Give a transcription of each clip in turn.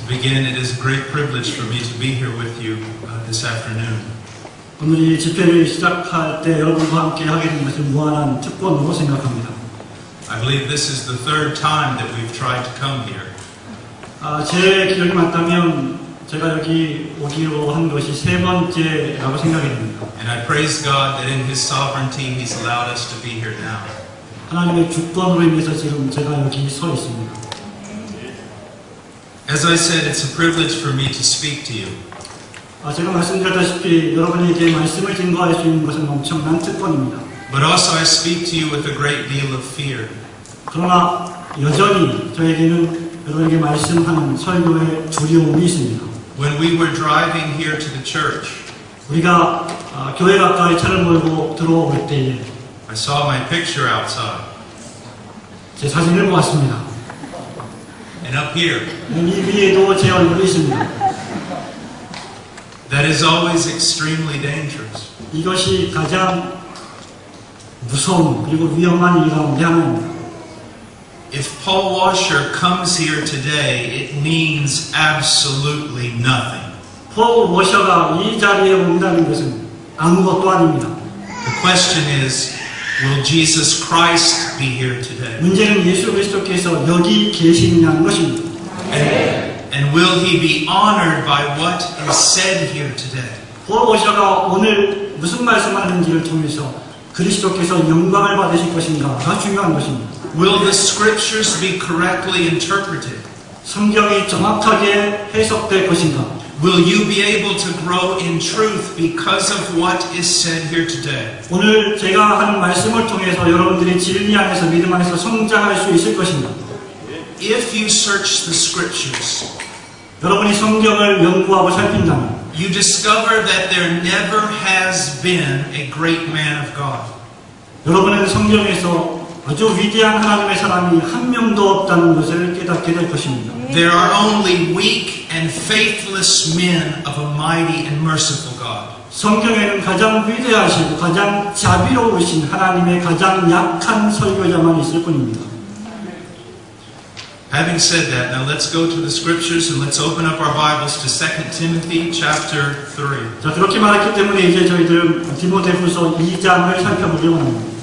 To begin, it is a great privilege for me to be here with you this afternoon. 오늘 이 집회를 시작할 때 여러분과 함께 하게 된 것은 무한한 특권으로 생각합니다. I believe this is the third time that we've tried to come here. 제 기억이 맞다면 제가 여기 오기로 한 것이 세 번째라고 생각이 됩니다. And I praise God that in His sovereignty He's allowed us to be here now. 하나님의 주권으로 인해서 지금 제가 여기 서 있습니다. As I said, it's a privilege for me to speak to you. 제가 말씀드렸다시피 여러분에게 말씀을 증거할 수 있는 것은 엄청난 특권입니다. But also I speak to you with a great deal of fear. 그러나 여전히 저에게는 여러분에게 말씀하는 설교에 두려움이 있습니다. When we were driving here to the church, 우리가 교회 가까이 차를 몰고 들어올 때에 I saw my picture outside. 제 사진을 보았습니다. And up here, 이 위에도 제 얼굴이 있습니다. that is always extremely dangerous. 이것이 가장 무서운 그리고 위험한 일 가운데 하나입니다. If Paul Washer comes here today, it means absolutely nothing. 폴 워셔가 이 자리에 온다는 것은 아무것도 아닙니다. The question is, will Jesus Christ be here today? 문제는 예수 그리스도께서 여기 계시느냐는 것입니다. And will He be honored by what is said here today? 폴 워셔가 오늘 무슨 말씀하는지를 통해서 그리스도께서 영광을 받으실 것인가가 중요한 것입니다. Will the scriptures be correctly interpreted? 성경이 정확하게 해석될 것인가? Will you be able to grow in truth because of what is said here today? 오늘 제가 하는 말씀을 통해서 여러분들이 진리 안에서 믿음 안에서 성장할 수 있을 것인가? If you search the scriptures, 여러분이 성경을 연구하고 살핀다면 you discover that there never has been a great man of God. 여러분은 성경에서 아주 위대한 하나님의 사람이 한 명도 없다는 것을 깨닫게 될 것입니다. There are only weak and faithless men of a mighty and merciful God. 성경에는 가장 위대하시고 가장 자비로우신 하나님의 가장 약한 설교자만 있을 뿐입니다. Having said that, now let's go to the scriptures and let's open up our Bibles to 2 Timothy chapter 3. 자, 그렇게 말했기 때문에 이제 저희들은 디모데후서 2장을 살펴보려고 합니다.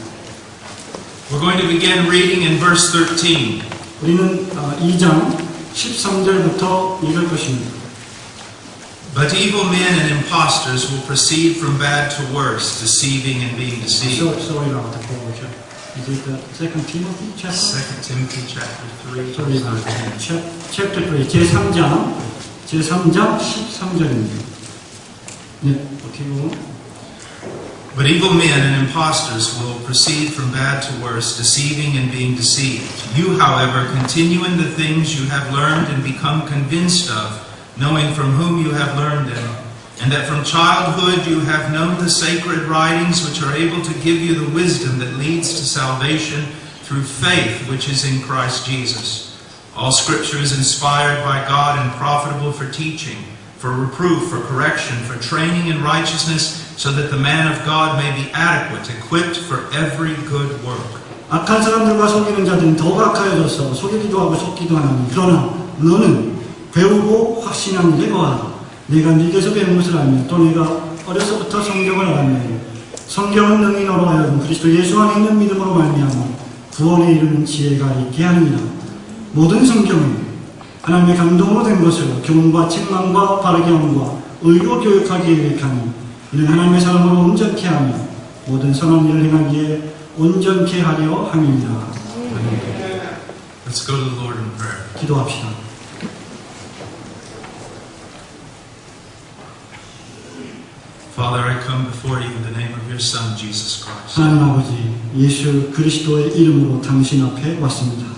We're going to begin reading in verse 13. 우리는 2장 13절부터 읽을 것입니다. But evil men and impostors will proceed from bad to worse, deceiving and being deceived. Sorry about the correction. Is it the 2 Timothy chapter? 2 Timothy chapter 3. Sorry about that. Chapter 3, 제3장 13절입니다. 네, 어떻게 보면 But evil men and impostors will proceed from bad to worse, deceiving and being deceived. You, however, continue in the things you have learned and become convinced of, knowing from whom you have learned them, and that from childhood you have known the sacred writings which are able to give you the wisdom that leads to salvation through faith which is in Christ Jesus. All Scripture is inspired by God and profitable for teaching, for reproof, for correction, for training in righteousness, so that the man of God may be adequate, equipped for every good work. 악한 사람들과 속이는 자들은 더욱 악하여져서 속이기도 하고 속기도 하나니 그러나 너는 배우고 확신한 일에 거하라. 내가 네게서 배운 것을 알며 또 내가 어려서부터 성경을 알았네. 성경은 능히 너로 하여금 그리스도 예수 안에 있는 믿음으로 말미암아 구원에 이르는 지혜가 있게 하느니라. 모든 성경은 하나님의 감동으로 된 것으로 교훈과 책망과 바르게 함과 의로 교육하기에 유익하니 이는 하나님의 사람으로 온전케 하며 모든 선한 일을 행하기에 온전케 하려 함이니라. Let's go to the Lord in prayer. 기도합시다. Father, I come before you in the name of your Son, Jesus Christ. 하나님 아버지, 예수 그리스도의 이름으로 당신 앞에 왔습니다.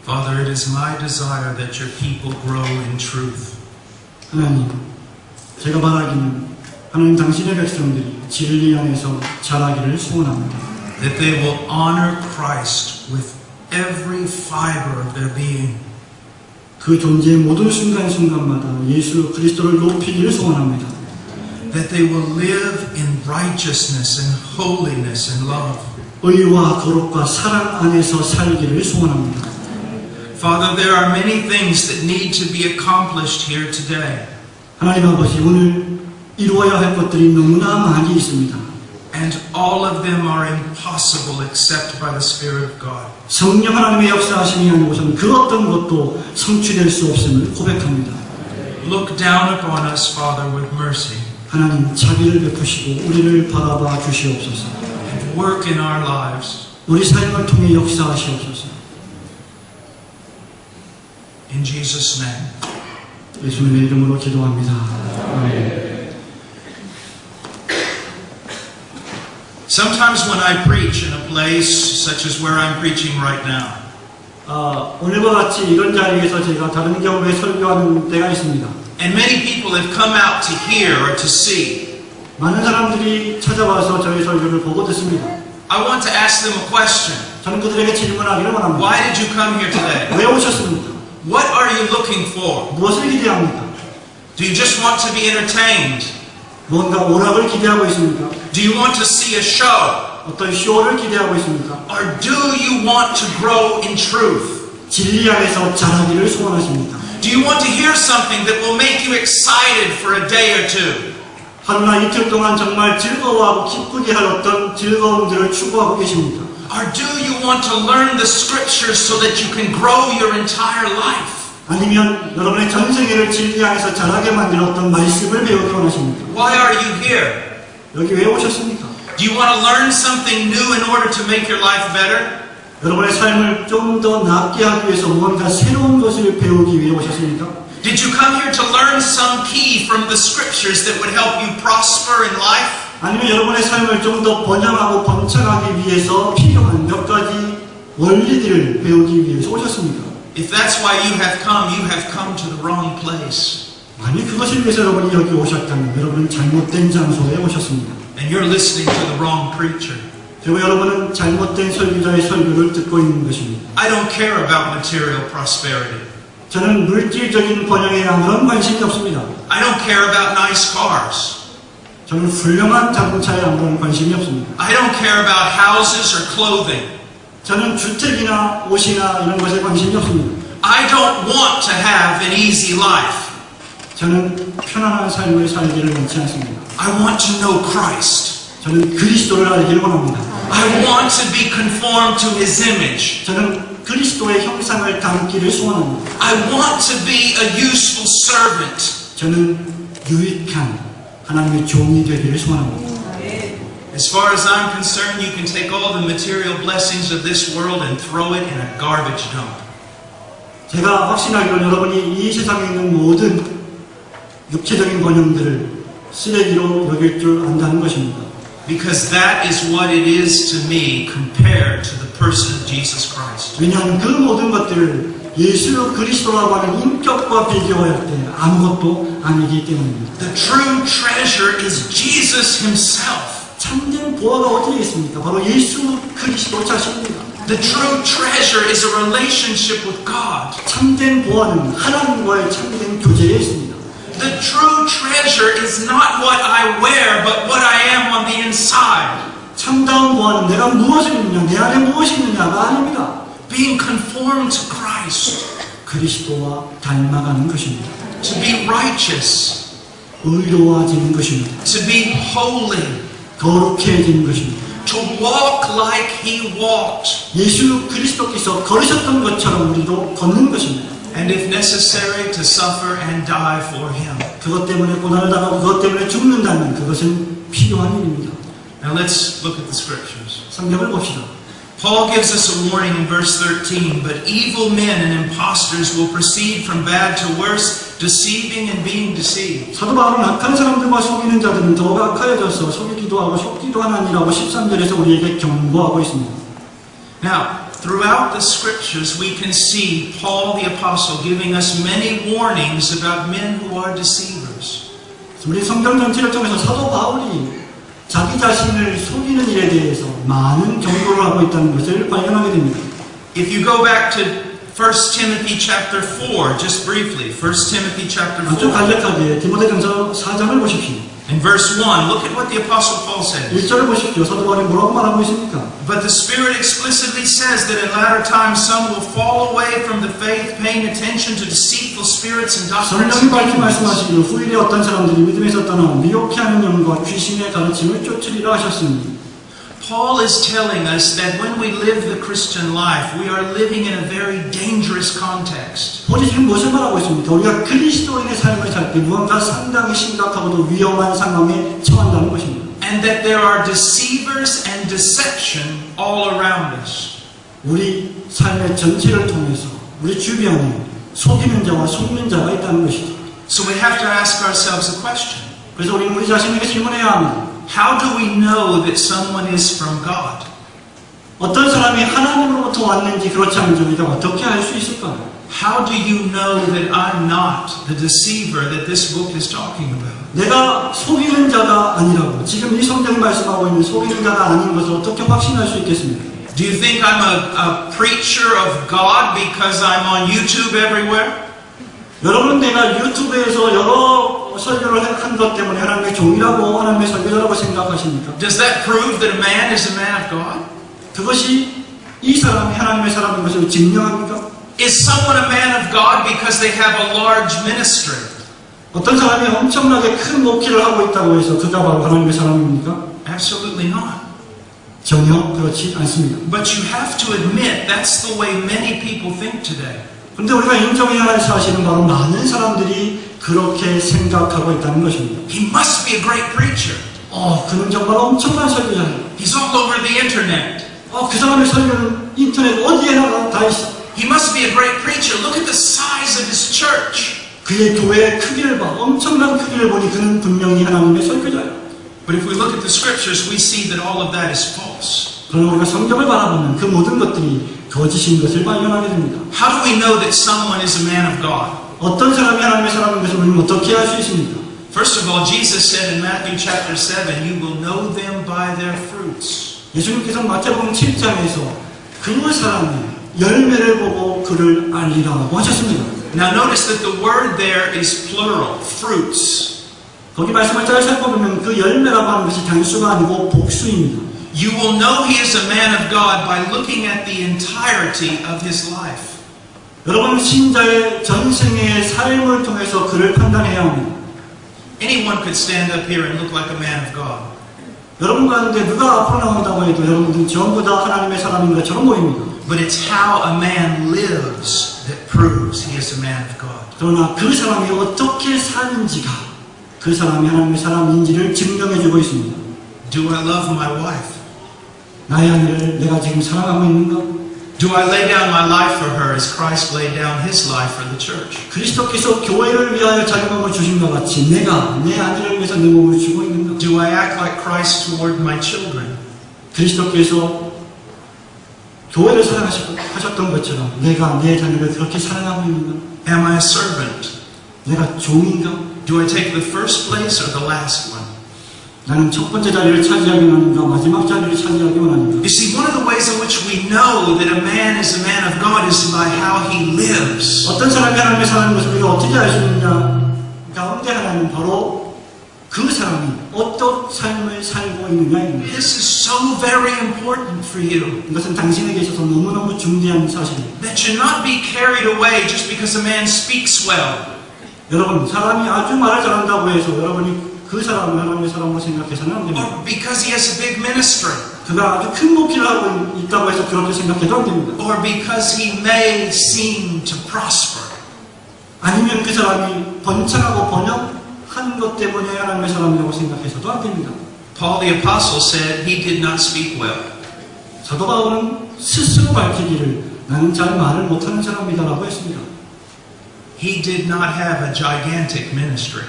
Father, it is my desire that your people grow in truth. 하나님, 제가 바라기는 하나님 당신의 백성들이 진리 안에서 자라기를 소원합니다. That they will honor Christ with every fiber of their being. 그 존재의 모든 순간순간마다 예수 그리스도를 높이기를 소원합니다. that they will live in righteousness and holiness and love. 의와 거룩과 사랑 안에서 살기를 소원합니다. Father, there are many things that need to be accomplished here today. 하나님 아버지, 오늘 이루어야 할 것들이 너무나 많이 있습니다. And all of them are impossible except by the Spirit of God. 성령 하나님의 역사하심이 아니고서는 그 어떤 것도 성취될 수 없음을 고백합니다. Look down upon us, Father, with mercy. 하나님 자비를 베푸시고 우리를 바라봐 주시옵소서. And work in our lives. 우리 삶을 통해 역사하시옵소서. In Jesus' name. 예수님의 이름으로 기도합니다. 아멘. Sometimes when I preach in a place such as where I'm preaching right now, 오늘과 같이 이런 자리에서 제가 다른 경우에 설교하는 때가 있습니다. and many people have come out to hear or to see, 많은 사람들이 찾아와서 저희 설교를 보고 듣습니다. I want to ask them a question. 저는 그들에게 질문하기를 원합니다. Why did you come here today? 왜 오셨습니까? What are you looking for? 무엇을 기대합니까? Do you just want to be entertained? 뭔가 오락을 기대하고 있습니까? Do you want to see a show? 어떤 쇼를 기대하고 있습니까? Or do you want to grow in truth? 진리 안에서 자라기를 소원하십니까? Do you want to hear something that will make you excited for a day or two? 하루나 이틀 동안 정말 즐거워하고 기쁘게 할 어떤 즐거움들을 추구하고 계십니까? Or do you want to learn the scriptures so that you can grow your entire life? 아니면 여러분의 전생애를 진리 안에서 자라게 만드는 어떤 말씀을 배우기 원하십니까? Why are you here? 여기 왜 오셨습니까? Do you want to learn something new in order to make your life better? 여러분의 삶을 좀 더 낫게 하기 위해서 무언가 새로운 것을 배우기 위해 오셨습니까? Did you come here to learn some key from the scriptures that would help you prosper in life? 아니면 여러분의 삶을 좀 더 번영하고 번창하기 위해서 필요한 몇 가지 원리들을 배우기 위해서 오셨습니까? If that's why you have come to the wrong place. 만약 그것을 위해서 여러분이 여기 오셨다면 여러분은 잘못된 장소에 오셨습니다. And you're listening to the wrong preacher. 그리고 여러분은 잘못된 설교자의 설교를 듣고 있는 것입니다. I don't care about material prosperity. 저는 물질적인 번영에 아무런 관심이 없습니다. I don't care about nice cars. 저는 훌륭한 자동차에 아무런 관심이 없습니다. I don't care about houses or clothing. 저는 주택이나 옷이나 이런 것에 관심이 없습니다. I don't want to have an easy life. 저는 편안한 삶을 살기를 원치 않습니다. I want to know Christ. 저는 그리스도를 알기를 원합니다. I want to be conformed to His image. 저는 그리스도의 형상을 담기를 소원합니다. I want to be a useful servant. 저는 유익한 하나님의 종이 되기를 소원합니다. As far as I'm concerned, you can take all the material blessings of this world and throw it in a garbage dump. 제가 확신하기로 여러분이 이 세상에 있는 모든 육체적인 번영들을 쓰레기로 여길 줄 안다는 것입니다. Because that is what it is to me compared to the person of Jesus Christ. 왜냐하면 그 모든 것들을 예수 그리스도라고 하는 인격과 비교할 때 아무것도 아니기 때문입니다. The true treasure is Jesus Himself. 참된 보화가 어디에 있습니까? 바로 예수 그리스도 자신입니다. The true treasure is a relationship with God. 참된 보화는 하나님과의 참된 교제에 있습니다. The true treasure is not what I wear, but what I am on the inside. 참다운 보화는 내가 무엇을 입느냐, 내 안에 무엇이 있느냐가 아닙니다. Being conformed to Christ. 그리스도와 닮아가는 것입니다. To be righteous. 의로워지는 것입니다. To be holy. 거룩해지는 것입니다. To walk like He walked. 예수 그리스도께서 걸으셨던 것처럼 우리도 걷는 것입니다. And if necessary, to suffer and die for Him. 그것 때문에 고난을 당하고 그것 때문에 죽는다면 그것은 필요한 일입니다. Now let's look at the scriptures. 성경을 봅시다. Paul gives us a warning in verse 13, but evil men and impostors will proceed from bad to worse, deceiving and being deceived. 사도 바울은 악한 사람들과 속이는 자들은 더욱 악하여져서 속이기도 하고 속기도 하나니라고 13절에서 우리에게 경고하고 있습니다. Now, throughout the scriptures we can see Paul the apostle giving us many warnings about men who are deceivers. 우리 성경 전체를 통해서 사도 바울이 자기 자신을 속이는 일에 대해서 많은 경고를 하고 있다는 것을 발견하게 됩니다. If you go back to 1 1 Timothy chapter 4, just briefly. 1 Timothy chapter 아주 4. 간략하게 디모데전서 4장을 보십시오. In verse 1, look at what the Apostle Paul says. 1절을 보십시오. 사도 바울이 뭐라고 말하고 있습니까? But the Spirit explicitly says that in latter times some will fall away from the faith, paying attention to deceitful spirits and doctrines 성령이 of 밝히 demons. 말씀하시기를 후일에 어떤 사람들이 믿음에서 떠나 미혹해 하는 영과 귀신의 가르침을 쫓으리라 하셨습니다. Paul is telling us that when we live the Christian life, we are living in a very dangerous context. 본이 지금 무엇을 말하고 있습니까? 우리가 그리스도인의 삶을 살 때 무언가 상당히 심각하고도 위험한 상황에 처한다는 것입니다. And that there are deceivers and deception all around us. 우리 삶의 전체를 통해서 우리 주변에 속이는 자와 속는 자가 있다는 것이죠. So we have to ask ourselves a question. 그래서 우리는 우리 자신에게 질문해야 합니다. How do we know that someone is from God? 어떤 사람이 하나님으로부터 왔는지 그렇지 않은지 우리가 어떻게 알 수 있을까요? How do you know that I'm not the deceiver that this book is talking about? 내가 속이는 자가 아니라고 지금 이 성경이 말씀하고 있는 속이는 자가 아닌 것을 어떻게 확신할 수 있겠습니까? Do you think I'm a preacher of God because I'm on YouTube everywhere? 여러분 내가 유튜브에서 여러 설교를 한 것 때문에 하나님의 종이라고 하나님의 설교자라고 생각하십니까? Does that prove that a man is a man of God? 그것이 이 사람이 하나님의 사람인 것을 증명합니까? Is someone a man of God because they have a large ministry? 어떤 사람이 엄청나게 큰 목회를 하고 있다고 해서 그가 바로 하나님의 사람입니까? Absolutely not. 전혀 그렇지 않습니다. But you have to admit that's the way many people think today. 그런데 우리가 인정해야 할 사실은 바로 많은 사람들이 그렇게 생각하고 있다는 것입니다. He must be a great preacher. 그는 정말 엄청난 설교자예요. He's all over the internet. 그 사람의 설교는 인터넷 어디에나 다 있어. He must be a great preacher. Look at the size of his church. 그의 교회의 크기를 봐. 엄청난 크기를 보니 그는 분명히 하나님의 설교자예요. But if we look at the scriptures, we see that all of that is false. 그러나 우리가 성경을 바라보면 그 모든 것들이 거짓인 것을 발견하게 됩니다. How do we know that someone is a man of God? 어떤 사람이 하나님의 사람인 것을 우리는 어떻게 알 수 있습니까? First of all, Jesus said in Matthew chapter 7, you will know them by their fruits. 예수님께서 마태복음 7장에서 그 사람이 열매를 보고 그를 알리라고 하셨습니다. Now notice that the word there is plural, fruits. 거기 말씀을 잘 살펴보면 그 열매라고 하는 것이 단수가 아니고 복수입니다. You will know he is a man of God by looking at the entirety of his life. 여러분 신자의 전생의 삶을 통해서 그를 판단해야 합니다. Anyone could stand up here and look like a man of God. 여러분 가운데 누가 앞으로 나온다고 해도 여러분들은 전부 다 하나님의 사람인 것처럼 보입니다. But it's how a man lives that proves he is a man of God. 그러나 그 사람이 어떻게 사는지가 그 사람이 하나님의 사람인지를 증명해주고 있습니다. Do I love my wife? 나의 아내를 내가 지금 사랑하고 있는가? Do I lay down my life for her as Christ laid down his life for the church? 그리스도께서 교회를 위하여 자기 몸을 주신 것 같이 내가 내 아내를 위해서 내 몸을 주고 있는가? Do I act like Christ toward my children? 그리스도께서 교회를 사랑하셨던 것처럼 내가 내 자녀를 그렇게 사랑하고 있는가? Am I a servant? 내가 종인가? Do I take the first place or the last one? 나는 첫 번째 자리를 차지하기 원하는가? 마지막 자리를 차지하기 원하는가? You see, one of the ways in which we know that a man is a man of God is by how he lives. 어떤 사람이 하나님의 사람인 것을 우리가 어떻게 알 수 있느냐? 가운데 하나는 바로 그 사람이 어떤 삶을 살고 있느냐입니다. This is so very important for you. 이것은 당신에게 있어서 너무너무 중대한 사실입니다. That you not be carried away just because a man speaks well. 여러분, 사람이 아주 말을 잘한다고 해서 여러분이 그 사람을 하나님의 사람으로 생각해서는 안 됩니다. Or because he has a big ministry. 그가 아주 큰 목표를 하고 있다고 해서 그렇게 생각해도 안 됩니다. Or because he may seem to prosper. 아니면 그 사람이 번창하고 번영한 것 때문에 하나님의 사람이라고 생각해서도 안 됩니다. Paul the Apostle said he did not speak well. 사도 바울은 스스로 밝히기를 나는 잘 말을 못하는 사람이다라고 했습니다. He did not have a gigantic ministry.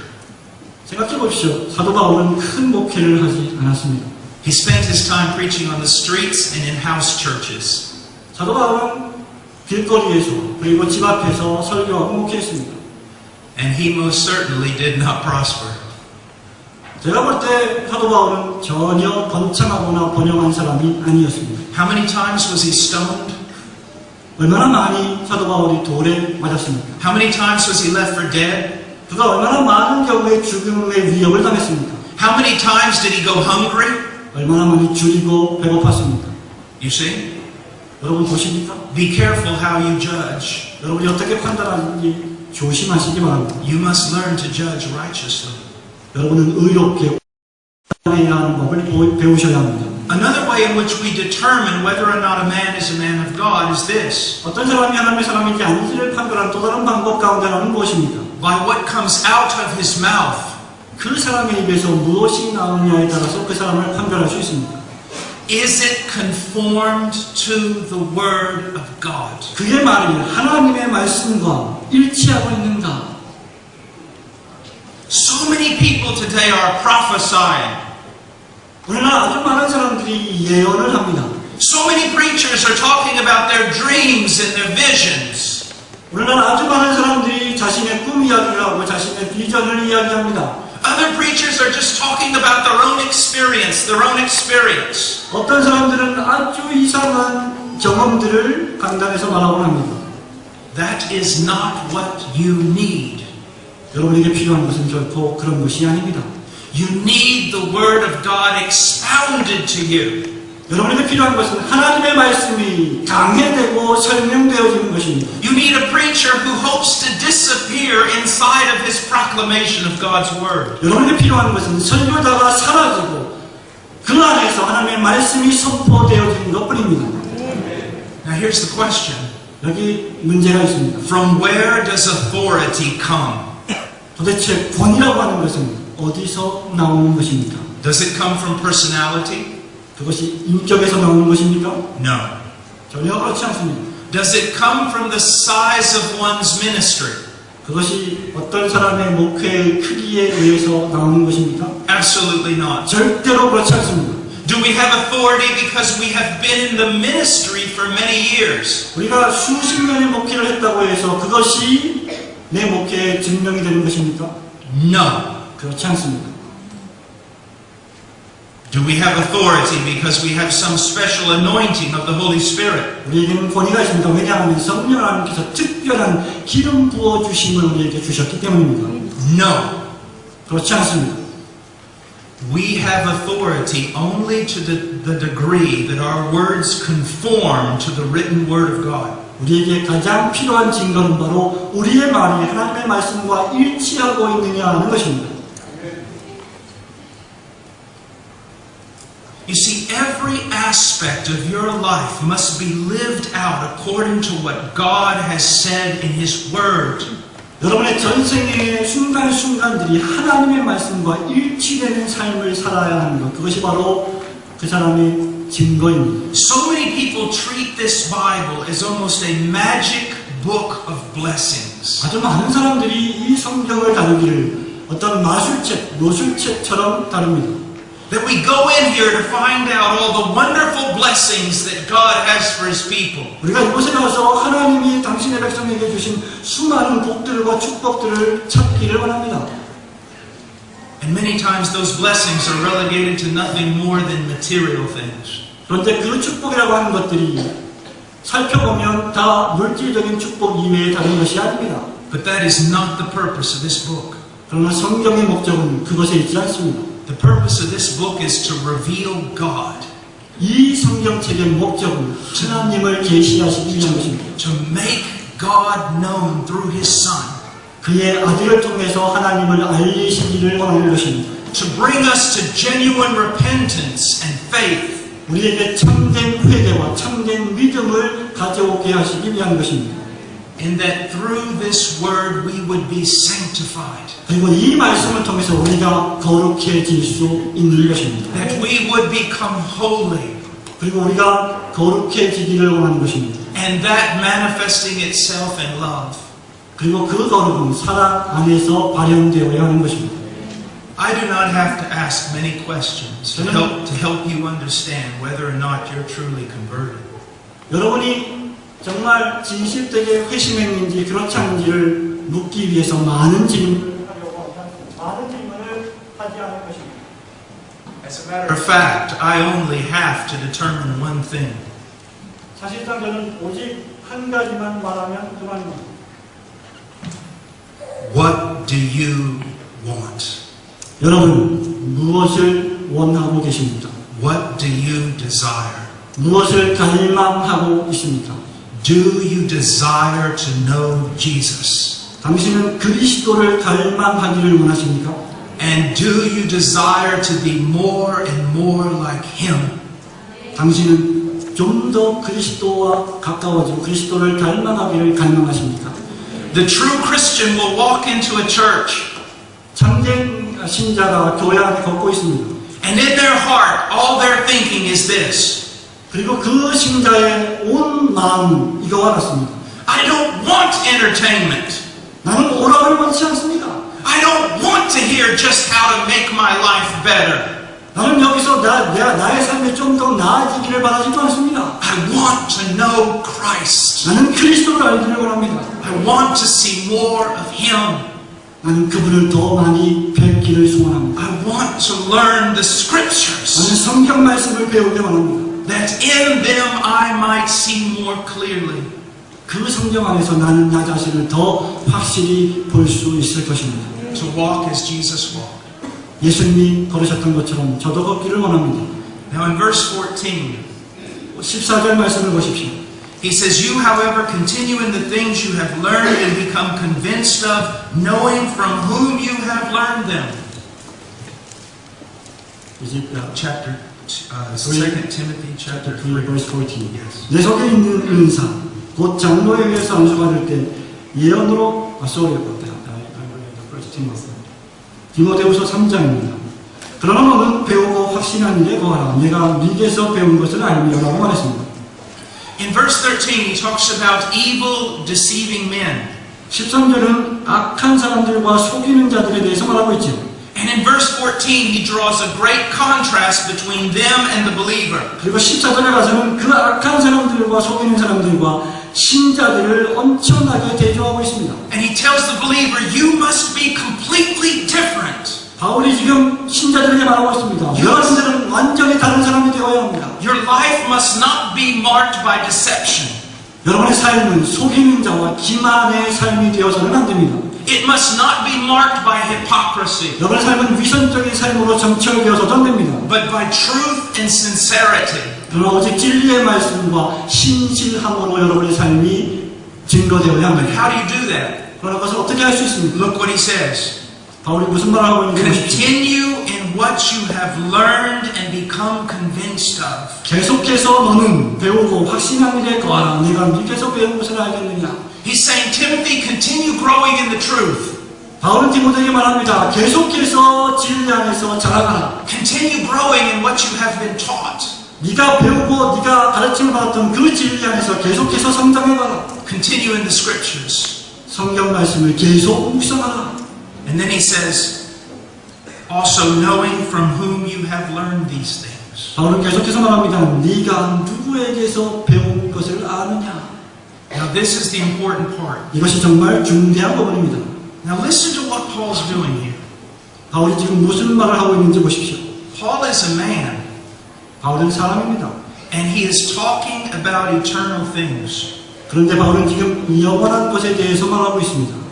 생각해 보십시오. 사도 바울은 큰 목회를 하지 않았습니다. He spent his time preaching on the streets and in house churches. 사도 바울은 길거리에서 그리고 집 앞에서 설교하고 목회했습니다. And he most certainly did not prosper. 제가 볼 때 사도 바울은 전혀 번창하거나 번영한 사람이 아니었습니다. How many times was he stoned? 얼마나 많이 사도 바울이 돌에 맞았습니까? How many times was he left for dead? 그가 얼마나 많은 경우에 죽음의 위협을 당했습니까? How many times did he go hungry? 얼마나 많이 줄이고 배고팠습니까? You see? 여러분 보십니까? Be careful how you judge. 여러분이 어떻게 판단하는지 조심하시기 바랍니다. You must learn to judge righteously. 여러분은 의롭게 판단해야 하는 법을 배우셔야 합니다. Another way in which we determine whether or not a man is a man of God is this. 어떤 사람이 하나님의 사람인지 아닌지를 판별하는 또 다른 방법 가운데 하나는 무엇입니까? By what comes out of his mouth. 그 사람의 입에서 무엇이 나오느냐에 따라서 그 사람을 판별할 수 있습니다. Is it conformed to the Word of God? 그의 말이 하나님의 말씀과 일치하고 있는가? So many people today are prophesying. 오늘날 아주 많은 사람들이 예언을 합니다. So many preachers are talking about their dreams and their visions. 오늘날 아주 많은 사람들이 자신의 꿈 이야기를 하고 자신의 비전을 이야기합니다. Other preachers are just talking about their own experience, their own experience. 어떤 사람들은 아주 이상한 경험들을 강단에서 말하곤 합니다. That is not what you need. 여러분에게 필요한 것은 결코 그런 것이 아닙니다. You need the Word of God expounded to you. 여러분에게 필요한 것은 하나님의 말씀이 강해되고 설명되어지는 것입니다. You need a preacher who hopes to disappear inside of his proclamation of God's Word. 여러분에게 필요한 것은 설교자가 사라지고 그 안에서 하나님의 말씀이 선포되어지는 것뿐입니다. Now here's the question. 여기 문제가 있습니다. From where does authority come? 도대체 권위라고 하는 것은 어디서 나오는 것입니까? Does it come from personality? 그것이 인격에서 나오는 것입니까? No. 전혀 그렇지 않습니다. Does it come from the size of one's ministry? 그것이 어떤 사람의 목회의 크기에 의해서 나오는 것입니까? Absolutely not. 절대로 그렇지 않습니다. Do we have authority because we have been in the ministry for many years? 우리가 수십 년의 목회를 했다고 해서 그것이 내 목회의 증명이 되는 것입니까? No. 그렇지 않습니다. Do we have authority because we have some special anointing of the Holy Spirit? 우리에게는 권위가 있습니다. 왜냐하면 성령 하나님께서 특별한 기름 부어주심을 우리에게 주셨기 때문입니다. No. 그렇지 않습니다. We have authority only to the degree that our words conform to the written Word of God. 우리에게 가장 필요한 증거는 바로 우리의 말이 하나님의 말씀과 일치하고 있느냐 하는 것입니다. You see, every aspect of your life must be lived out according to what God has said in His Word. 여러분의 전생의 순간순간들이 하나님의 말씀과 일치되는 삶을 살아야 하는 것, 그것이 바로 그 사람의 증거입니다. So many people treat this Bible as almost a magic book of blessings. 아주 많은 사람들이 이 성경을 다루기를 어떤 마술책, 노술책처럼 다룹니다. That we go in here to find out all the wonderful blessings that God has for His people. 우리가 이곳에 와서 하나님이 당신의 백성에게 주신 수많은 복들과 축복들을 찾기를 원합니다. And many times those blessings are relegated to nothing more than material things. 그런데 그 축복이라고 하는 것들이 살펴보면 다 물질적인 축복 이외에 다른 것이 아닙니다. But that is not the purpose of this book. 그러나 성경의 목적은 그것에 있지 않습니다. The purpose of this book is to reveal God. 이 성경책의 목적은 하나님을 계시하시기 위한 것입니다. To make God known through His Son. 그의 아들을 통해서 하나님을 알리시기를 원하는 것입니다. To bring us to genuine repentance and faith. 우리에게 참된 회개와 참된 믿음을 가져오게 하시기 위한 것입니다. And that through this word we would be sanctified. 그리고 이 말씀을 통해서 우리가 거룩해질 수 있는 것입니다. That we would become holy. 그리고 우리가 거룩해지기를 원하는 것입니다. And that manifesting itself in love. 그리고 그 거룩은 사랑 안에서 발현되어야 하는 것입니다. I do not have to ask many questions to help you understand whether or not you're truly converted. 여러분이 정말 진실되게 회심했는지 그렇지 않은지를 묻기 위해서 많은 질문을 하지 않을 것입니다. As a matter of fact, I only have to determine one thing. 사실상 저는 오직 한 가지만 말하면 그만입니다. What do you want? 여러분, 무엇을 원하고 계십니까? What do you desire? 무엇을 갈망하고 있습니까? Do you desire to know Jesus? 당신은 그리스도를 갈망하기를 원하십니까? And do you desire to be more and more like Him? 당신은 좀 더 그리스도와 가까워지고 그리스도를 닮아가기를 갈망하십니까? The true Christian will walk into a church, 참된 신자가 교회 안에 걷고 있습니다. and in their heart, all they're thinking is this: 그리고 그 신자의 온 마음은 이거와 같습니다. I don't want entertainment. 나는 오락을 원치 않습니다. I don't want to hear just how to make my life better. 나는 여기서 나의 삶이 좀 더 나아지기를 바라지도 않습니다. I want to know Christ. 나는 그리스도를 알기를 원합니다. I want to see more of Him. 나는 그분을 더 많이 뵙기를 소원합니다. I want to learn the 나는 Scriptures, 성경 말씀을 배우길 원합니다. that in them I might see more clearly. 그 성경 안에서 나는 나 자신을 더 확실히 볼 수 있을 것입니다. To walk as Jesus walked. 예수님이 걸으셨던 것처럼 저도 걷기를 원합니다. Now in verse 14, 14절 말씀을 보십시오. he says, You, however, continue in the things you have learned and become convinced of, knowing from whom you have learned them. Is it Chapter 2 Timothy chapter 3. verse 14? Yes. 내 속에 있는 은사, 곧 장로에 의해서 안수받을 때 예언으로 디모데후서 3장입니다. 그러나 너는 배우고 확신한 일에 거하라. 내가 미개에서 배운 것을 알미라고 말했습니다. In verse 13, he talks about evil, deceiving men. 13절은 악한 사람들과 속이는 자들에 대해서 말하고 있죠. And in verse 14, he draws a great contrast between them and the believer. 그리고 14절에 가서는 그 악한 사람들과 속이는 사람들과 신자들을 엄청나게 대조하고 있습니다. And he tells the believer, you must be completely different. 바울이 지금 신자들에게 말하고 있습니다. 여러분들은 완전히 다른 사람이 되어야 합니다. Your life must not be marked by deception. 여러분의 삶은 속이는 자와 기만의 삶이 되어서는 안 됩니다. It must not be marked by hypocrisy, 여러분의 삶은 위선적인 삶으로 정철되어서도 안 됩니다. but by truth and sincerity. 그러나 오직 진리의 말씀과 신실함으로 여러분의 삶이 증거되어야 But 합니다. how do you do that? 그러나 그것을 어떻게 할 수 있습니까? Look what he says. 바울이 무슨 말을 하고 있는지 보십시오. Continue in what you have learned and become convinced of. 계속해서 너는 배우고 확신한 일에 거하라. 내가 미께서 배운 것을 알겠느냐. He's saying, Timothy, continue growing in the truth. 바울은 디모데에게 말합니다. 계속해서 진리 안에서 자라가라. Continue growing in what you have been taught. 네가 배우고 네가 가르침을 받았던 그 진리 안에서 계속해서 성장해가라. Continue in the scriptures. 성경 말씀을 계속 묵상하라. And then he says, also knowing from whom you have learned these things. 바울은 계속해서 말합니다. 네가 누구에게서 배운 것을 아느냐. Now this is the important part. 이것이 정말 중대한 부분입니다. Now listen to what Paul's doing here. 바울이 지금 무슨 말을 하고 있는지 보십시오. Paul is a man, 바울은 사람입니다. and he is talking about eternal things. 그런데 바울은 지금 영원한 것에 대해서 말하고 있습니다.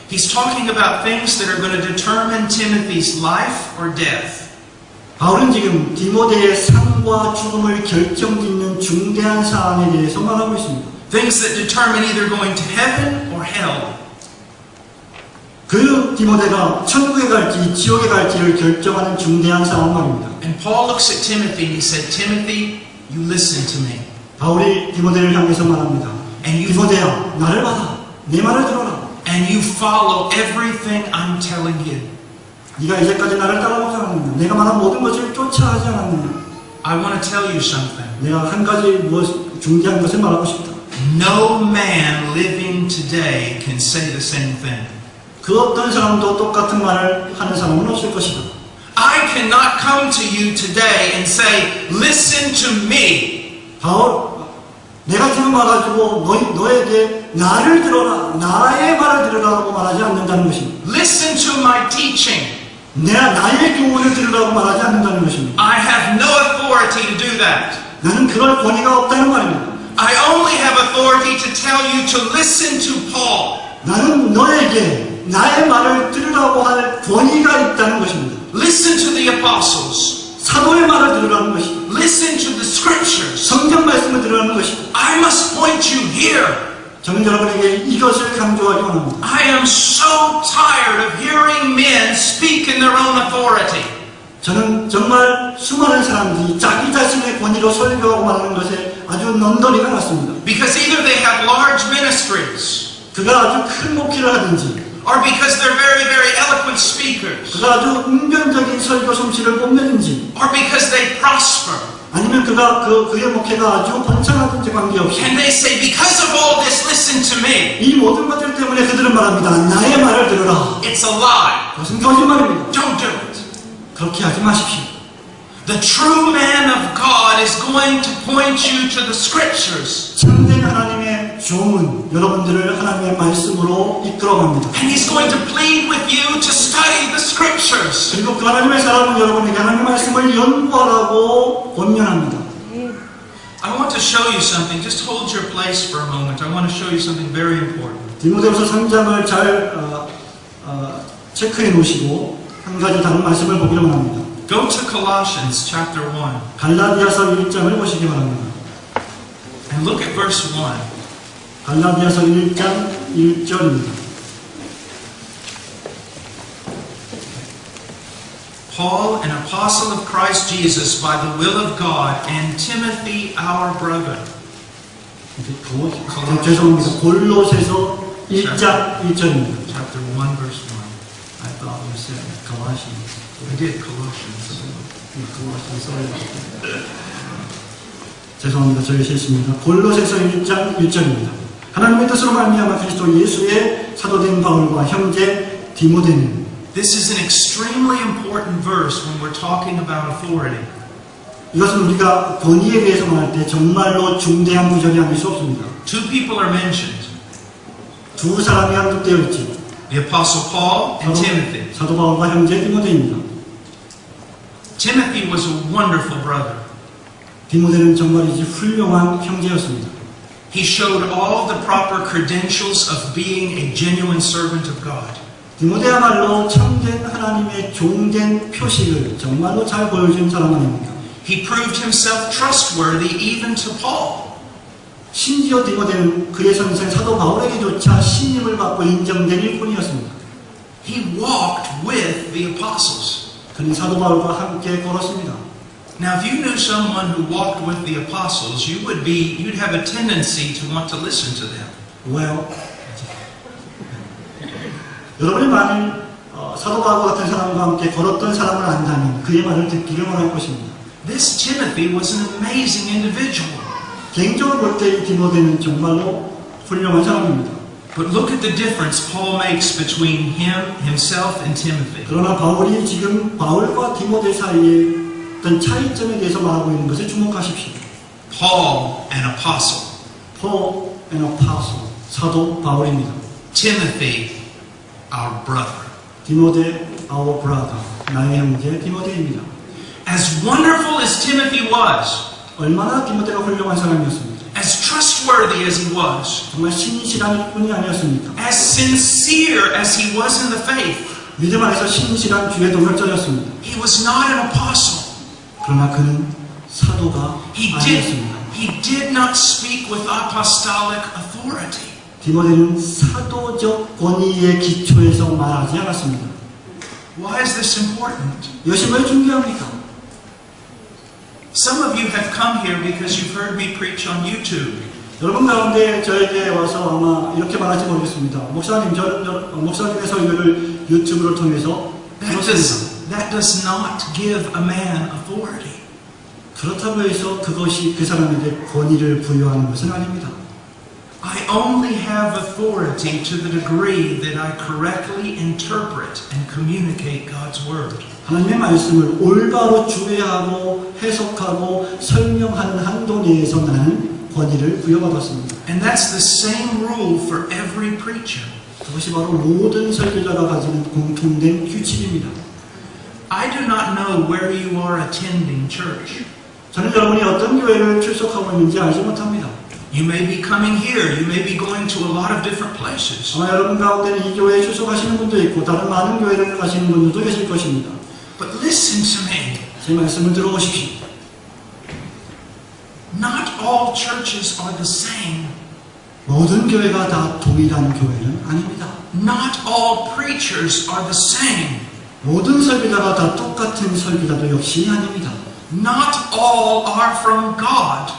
He's talking about things that are going to determine Timothy's life or death. 바울은 지금 디모데의 삶과 죽음을 결정짓는 중대한 사안에 대해서 말하고 있습니다. Things that determine either going to heaven or hell. 그 디모데가 천국에 갈지 지옥에 갈지를 결정하는 중대한 사안 말입니다. And Paul looks at Timothy and he said, Timothy, you listen to me. 바울이 디모데를 향해서 말합니다. And you, 디모데야, 나를 받아. 내 말을 들어라. and you follow everything I'm telling you. 네가 이제까지 나를 따라오지 않았느냐. 내가 말한 모든 것을 쫓아하지 않았느냐. I want to tell you something. 내가 한 가지 중대한 것을 말하고 싶다. No man living today can say the same thing. 그 어떤 사람도 똑같은 말을 하는 사람은 없을 것이다. I cannot come to you today and say, listen to me. 바울, 내가 지금 와가지고 너에게 나를 들어라, 나의 말을 들으라고 말하지 않는다는 것입니다. Listen to my teaching. 나의 교훈을 들으라고 말하지 않는다는 것입니다. I have no authority to do that. 나는 그럴 권위가 없다는 말입니다. I only have authority to tell you to listen to Paul. 나는 너에게 나의 말을 들으라고 할 권위가 있다는 것입니다. Listen to the apostles. 사도의 말을 들으라는 것이고 Listen to the scriptures. 성경 말씀을 들으라는 것이고 I must point you here. 저는 여러분에게 이것을 강조하기 원합니다. I am so tired of hearing men speak in their own authority. 저는 정말 수많은 사람들이 자기 자신의 권위로 설교하고 말하는 것에 아주 넌더리가 났습니다. Because either they have large ministries, 그가 아주 큰 목회를 하든지 or because they're very, very eloquent speakers, 그가 아주 웅변적인 설교 솜씨를 뽐내든지 or because they prosper. 아니면 그의 목회가 아주 번창하든지 관계없이 And they say, because of all this, listen to me. 이 모든 것들 때문에 그들은 말합니다. 나의 말을 들으라. It's a lie. 그것은 거짓말입니다. Don't do it. 그렇게 하지 마십시오. The true man of God is going to point you to the scriptures. 참된 하나님의 종은 여러분들을 하나님의 말씀으로 이끌어갑니다. And he's going to plead with you to study the scriptures. 그리고 그 하나님의 사람은 여러분에게 하나님의 말씀을 연구하라고 권면합니다. I want to show you something. Just hold your place for a moment. I want to show you something very important. 디모데후서 3장을 잘 체크해 놓으시고 한 가지 다른 말씀을 보기를 원합니다. Go to Colossians chapter 1 갈라디아서 1장을 보시기 바랍니다. and look at verse 1. 갈라디아서 1장 1절입니다. Paul, an apostle of Christ Jesus by the will of God, and Timothy, our brother. 죄송합니다. 골로새서 1장 1절입니다. Chapter 1 verse 1. I thought you said Colossians. I did Colossians. 죄송합니다. 저희 실수입니다. 골로새서 1장 1절입니다. 하나님의 뜻으로 말미암아 그리스도 예수의 사도된 바울과 형제 디모데는 This is an extremely important verse when we're talking about authority. 이것은 우리가 권위에 대해서 말할 때 정말로 중대한 구절이 아닐 수 없습니다. Two people are mentioned. 두 사람이 언급되어 있지. The apostle Paul and Timothy. 사도 바울과 형제 디모데입니다. Timothy was a wonderful brother. 디모데는 정말이지 훌륭한 형제였습니다. He showed all the proper credentials of being a genuine servant of God. 디모데야말로 참된 하나님의 종된 표식을 정말로 잘 보여준 사람 아닙니까? He proved himself trustworthy even to Paul. 심지어 디모데는 그의 선생 사도 바울에게조차 신임을 받고 인정된 일꾼이었습니다. He walked with the apostles. 그는 사도 바울과 함께 걸었습니다. Now, if you knew someone who walked with the apostles, you'd have a tendency to want to listen to them. Well, 여러분이 만일 사도 바울과 같은 사람과 함께 걸었던 사람을 안다면 그의 말을 듣기를 원할 것입니다. This Timothy was an amazing individual. 개인적으로 볼 때 이 디모데는 정말로 훌륭한 사람입니다. But look at the difference Paul makes between himself and Timothy. 그러나 바울이 지금 바울과 디모데 사이에 어떤 차이점에 대해서 말하고 있는 것에 주목하십시오. Paul, an apostle. Paul, an apostle, 사도 바울입니다. Timothy, our brother. 디모데, our brother, 나의 형제 디모데입니다. As wonderful as Timothy was, 얼마나 디모데가 훌륭한 사람이었습니까? as trustworthy as he was, 정말 신실한 일꾼이 아니었습니까? as sincere as he was in the faith, 믿음 안에서 신실한 주의 동역자였습니다. he was not an apostle. 그러나 그는 사도가 아니었습니다. He did not speak with apostolic authority. 디모데는 사도적 권위의 기초에서 말하지 않았습니다. Why is this important? 이것이 왜 중요합니까? Some of you have come here because you've heard me preach on YouTube. 여러분 가운데 저에게 와서 아마 이렇게 말할지 모르겠습니다. 목사님의 설교를 유튜브를 통해서 들었습니다. That does not give a man authority. 그렇다고 해서 그것이 그 사람에게 권위를 부여하는 것은 아닙니다. I only have authority to the degree that I correctly interpret and communicate God's Word. 하나님의 말씀을 올바로 주의하고 해석하고 설명하는 한도 내에서 나는 권위를 부여받았습니다. And that's the same rule for every preacher. 그것이 바로 모든 설교자가 가지는 공통된 규칙입니다. I do not know where you are attending church. 저는 여러분이 어떤 교회를 출석하고 있는지 알지 못합니다. You may be coming here. You may be going to a lot of different places. 아마 여러분 가운데는 이 교회에 출석하시는 분도 있고 다른 많은 교회를 가시는 분들도 계실 것입니다. But listen to me. 제 말씀을 들어보십시오. Not all churches are the same. 모든 교회가 다 동일한 교회는 아닙니다. Not all preachers are the same. 모든 설교자가 다 똑같은 설교자도 역시 아닙니다. Not all are from God.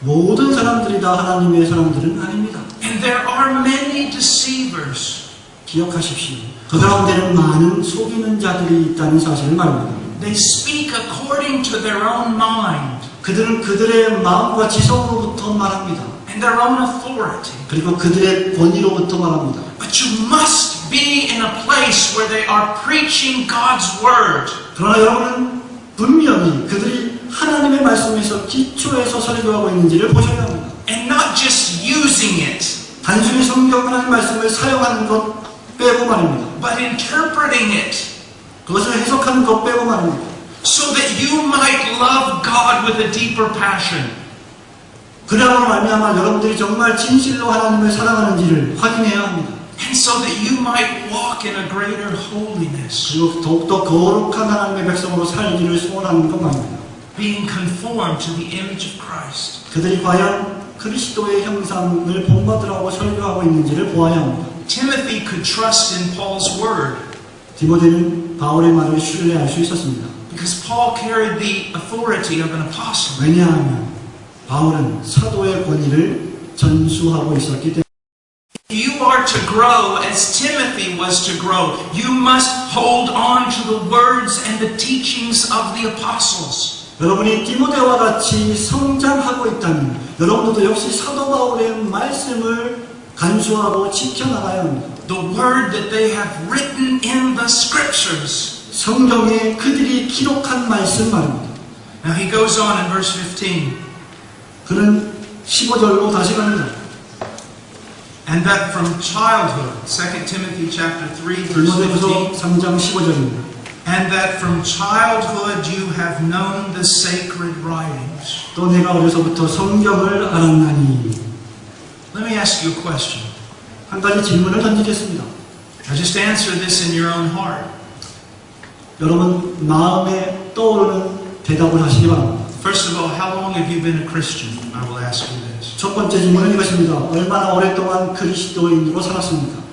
모든 사람들이 다 하나님의 사람들은 아닙니다. And there are many deceivers. 기억하십시오. 그 가운데는 많은 속이는 자들이 있다는 사실을 말합니다. They speak according to their own mind 그들은 그들의 마음과 지성으로부터 말합니다. and their own authority. 그리고 그들의 권위로부터 말합니다. But you must be in a place where they are preaching God's word. 그러나 여러분은 분명히 그들이 하나님의 말씀에서 기초에서 설교하고 있는지를 보셔야 합니다. And not just using it, 단순히 성경 하나님 말씀을 사용하는 것 빼고 말입니다. but interpreting it 그것을 해석하는 것 빼고 말입니다. so that you might love God with a deeper passion. 그러므로 말미암아 여러분들이 정말 진실로 하나님을 사랑하는지를 확인해야 합니다. And so that you might walk in a greater holiness, 그리고 더욱더 거룩한 하나님의 백성으로 살기를 소원하는 것 말입니다. being conformed to the image of Christ. 그들이 과연 그리스도의 형상을 본받으라고 설교하고 있는지를 보아야 합니다. Timothy could trust in Paul's word 디모데는 바울의 말을 신뢰할 수 있었습니다. because Paul carried the authority of an apostle. 왜냐하면 바울은 사도의 권위를 전수하고 있었기 때문에 If you are to grow as Timothy was to grow, you must hold on to the words and the teachings of the apostles. 여러분이 디모데와 같이 성장하고 있다면 여러분들도 역시 사도 바울의 말씀을 간수하고 지켜나가야 합니다. The word that they have written in the scriptures. 성경에 그들이 기록한 말씀 말입니다. Now he goes on in verse 15. 그는 15절로 다시 갑니다. And that from childhood, 2 Timothy chapter 3 verse 디모데후서 15. 3장 15절입니다. And that from childhood you have known the sacred writings. 또 내가 어려서부터 성경을 알았나니. Let me ask you a question. 한 가지 질문을 던지겠습니다. Now just answer this in your own heart. 여러분 마음에 떠오르는 대답을 하시기 바랍니다. First of all, how long have you been a Christian? I will ask you this. 첫 번째 질문은 이것입니다. 얼마나 오랫동안 그리스도인으로 살았습니까?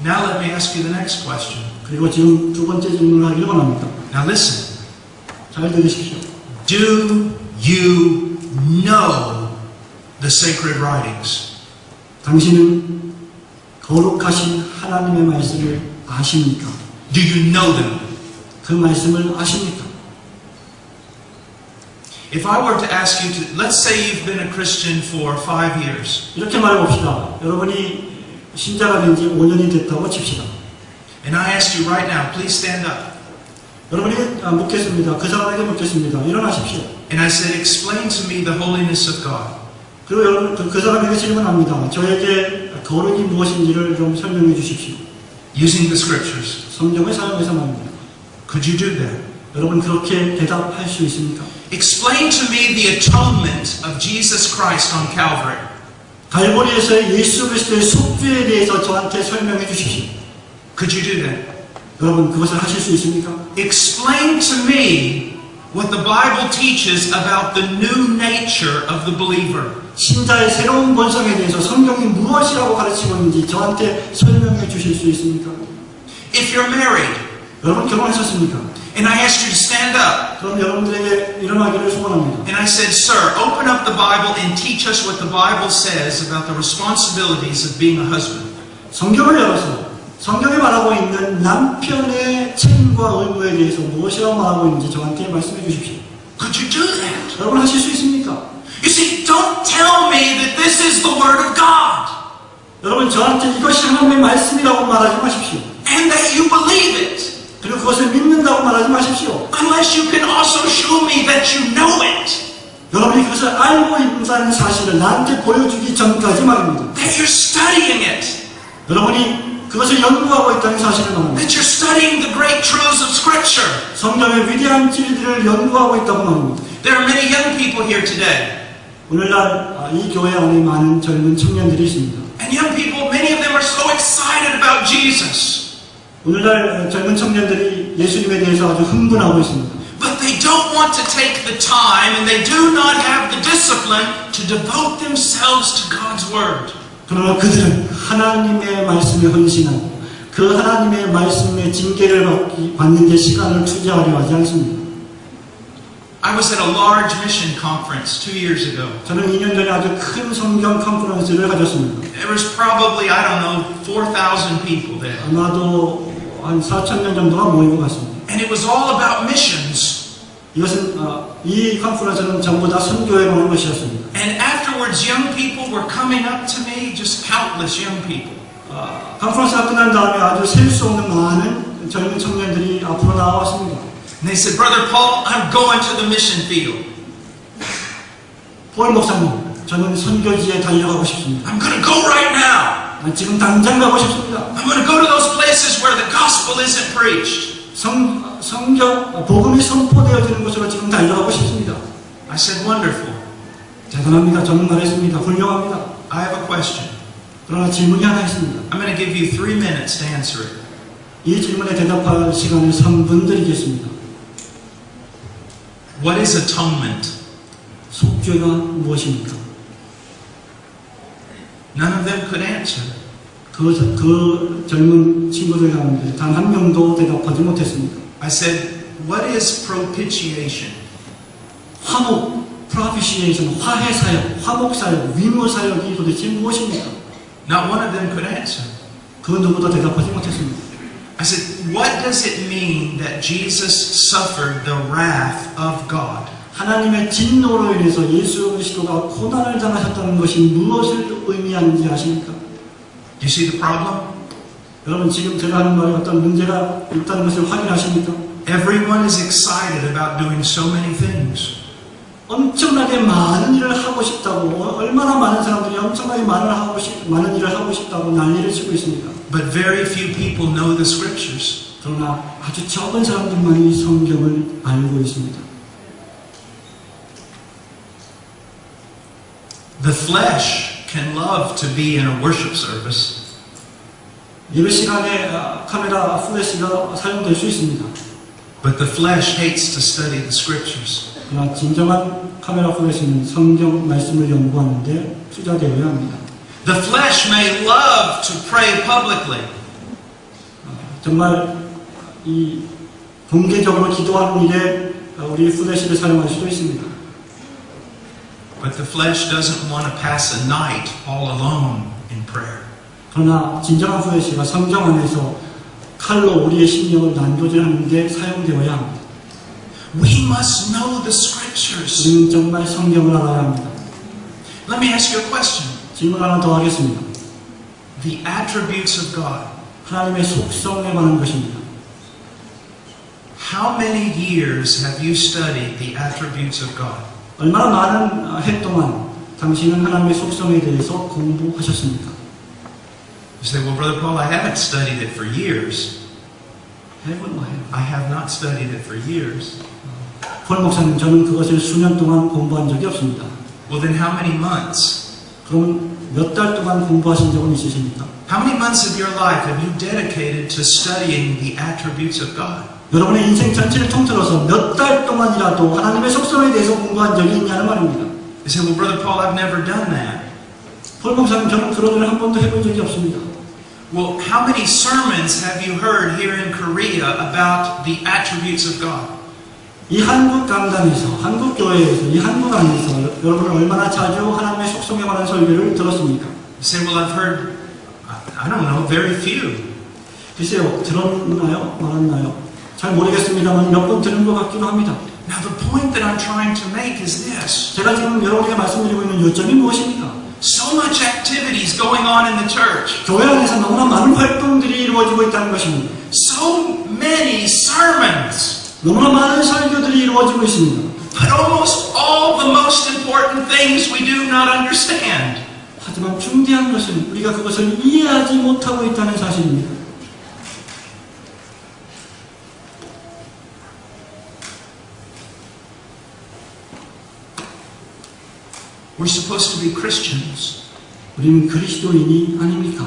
Now let me ask you the next question. 그리고 지금 두 번째 질문을 하기를 원합니다. Now listen. 잘 들으십시오. Do you know the sacred writings? 당신은 거룩하신 하나님의 말씀을 아십니까? Do you know them? 그 말씀을 아십니까? If I were to ask you to, let's say you've been a Christian for 5 years, 이렇게 말해봅시다. 여러분이 신자가 된 지 5년이 됐다고 칩시다. and I ask you right now, please stand up. 여러분이 묻겠습니다. 그 사람에게 묻겠습니다. 일어나십시오. And I said, explain to me the holiness of God. 그리고 여러분 그 사람에게 질문합니다. 저에게 거룩이 무엇인지를 좀 설명해 주십시오. Using the scriptures. 성경을 사용해서 말입니다. Could you do that? 여러분 그렇게 대답할 수 있습니까? Explain to me the atonement of Jesus Christ on Calvary. 갈보리에서의 예수 그리스도의 속죄에 대해서 저한테 설명해 주십시오. Could you do that? 여러분 그것을 하실 수 있습니까? Explain to me what the Bible teaches about the new nature of the believer. 신자의 새로운 본성에 대해서 성경이 무엇이라고 가르치고 있는지 저한테 설명해 주실 수 있습니까? If you're married, 여러분 결혼하셨습니까? and I asked you to stand up, 그럼 여러분들에게 일어나기를 소원합니다. and I said, sir, open up the Bible and teach us what the Bible says about the responsibilities of being a husband. 성경을 열어서 성경에 말하고 있는 남편의 책임과 의무에 대해서 무엇이라고 말하고 있는지 저한테 말씀해 주십시오. Could you do that? 여러분 하실 수 있습니까? You see, don't tell me that this is the Word of God 여러분 저한테 이것이 하나님의 말씀이라고 말하지 마십시오. and that you believe it 그리고 그것을 믿는다고 말하지 마십시오. unless you can also show me that you know it, 여러분이 그것을 알고 있다는 사실을 나한테 보여주기 전까지 말입니다. that you're studying it, 여러분이 그것을 연구하고 있다는 사실을 말합니다. that you're studying the great truths of Scripture. 성경의 위대한 진리들을 연구하고 있다고 말합니다. There are many young people here today. 오늘날 이 교회 안에 많은 젊은 청년들이 있습니다. And young people, many of them are so excited about Jesus. 오늘날 젊은 청년들이 예수님에 대해서 아주 흥분하고 있습니다. But they don't want to take the time and they do not have the discipline to devote themselves to God's Word. 그러나 그들은 하나님의 말씀에 헌신하고 그 하나님의 말씀의 징계를 받는 데 시간을 투자하려 하지 않습니다. I was at a large mission conference 2 years ago. 저는 2년 전에 아주 큰 성경 컨퍼런스를 가졌습니다. There was probably, I don't know, 4,000 people there. 아마도 한 4,000명 정도가 모인 것 같습니다. And it was all about missions. 이것은 이 컨퍼런스는 전부 다 선교에 관한 것이었습니다. And afterwards, young people were coming up to me, just countless young people. 컨퍼런스가 끝난 다음에 아주 셀 수 없는 많은 젊은 청년들이 앞으로 나왔습니다. And they said, Brother Paul, I'm going to the mission field. 폴 목사님, 저는 선교지에 달려가고 싶습니다. I'm going to go right now. 지금 당장 가고 싶습니다. I'm going to go to those places where the gospel isn't preached. 성경, 복음이 선포되어지는 곳으로 지금 달려가고 싶습니다. I said, wonderful. 대단합니다. 저는 말했습니다. 훌륭합니다. I have a question. 그러나 질문이 하나 있습니다. I'm going to give you 3 minutes to answer it. 이 질문에 대답할 시간을 3분 드리겠습니다. What is atonement? 속죄가 무엇입니까? None of them could answer. 그 젊은 친구들 가운데 단 한 명도 대답하지 못했습니다. I said, what is propitiation? 화목, propitiation, 화해사역, 화목사역, 위무사역이 도대체 무엇입니까? Not one of them could answer. 그 누구도 대답하지 못했습니다. I said, what does it mean that Jesus suffered the wrath of God? 하나님의 진노로 인해서 예수 그리스도가 고난을 당하셨다는 것이 무엇을 의미하는지 아십니까? Do you see the problem? 여러분 지금 제가 하는 말에 어떤 문제가 있다는 것을 확인하십니까? Everyone is excited about doing so many things. 엄청나게 많은 일을 하고 싶다고 얼마나 많은 사람들이 엄청나게 많은 일을 하고 싶다고 난리를 치고 있습니다. But very few people know the scriptures. 그러나 아주 적은 사람들만이 성경을 알고 있습니다. The flesh can love to be in a worship service. 예배 시간에 카메라 플래시가 사용될 수 있습니다. But the flesh hates to study the scriptures. 그러나 진정한 카메라 플래시는 성경 말씀을 연구하는데 투자되어야 합니다. The flesh may love to pray publicly. 정말 이 공개적으로 기도하는 일에 우리 플래시를 사용할 수도 있습니다. But the flesh doesn't want to pass a night all alone in prayer. 그러나 진정한 플래시가 성경 안에서 칼로 우리의 심령을 난도질하는 데 사용되어야 합니다. We must know the scriptures. 우리는 정말 성경을 알아야 합니다. Let me ask you a question. 질문 하나 더 하겠습니다. The attributes of God. 하나님의 속성에 관한 것입니다. How many years have you studied the attributes of God? 얼마나 많은 해 동안 당신은 하나님의 속성에 대해서 공부하셨습니까? You say, well, Brother Paul, I haven't studied it for years. I have not studied it for years. 폴 목사님, 저는 그것을 수년 동안 공부한 적이 없습니다. Well, then how many months? 그럼 몇 달 동안 공부하신 적은 있으십니까? How many months of your life have you dedicated to studying the attributes of God? 여러분의 인생 전체를 통틀어서 몇 달 동안이라도 하나님의 속성에 대해서 공부한 적이 있냐는 말입니다. You say, well, Brother Paul, I've never done that. 폴 목사님, 저는 그런 일을 한 번도 해본 적이 없습니다. Well, how many sermons have you heard here in Korea about the attributes of God? 이 한국 강단에서, 한국 교회에서, 이 한국 안에서 여러분은 얼마나 자주 하나님의 속성에 관한 설교를 들었습니까? You say, well, I've heard, I don't know, very few. 글쎄요, 들었나요? 말았나요? 잘 모르겠습니다만 몇 번 들은 것 같기도 합니다. Now, the point that I'm trying to make is this. 제가 지금 여러분에게 말씀드리고 있는 요점이 무엇입니까? So much activities going on in the church. 교회 안에서 너무나 많은 활동들이 이루어지고 있다는 것입니다. So many sermons. 너무나 많은 설교들이 이루어지고 있습니다. But almost all the most important things we do not understand. 하지만 중대한 것은 우리가 그것을 이해하지 못하고 있다는 사실입니다. We're supposed to be Christians. 우리는 그리스도인이 아닙니까?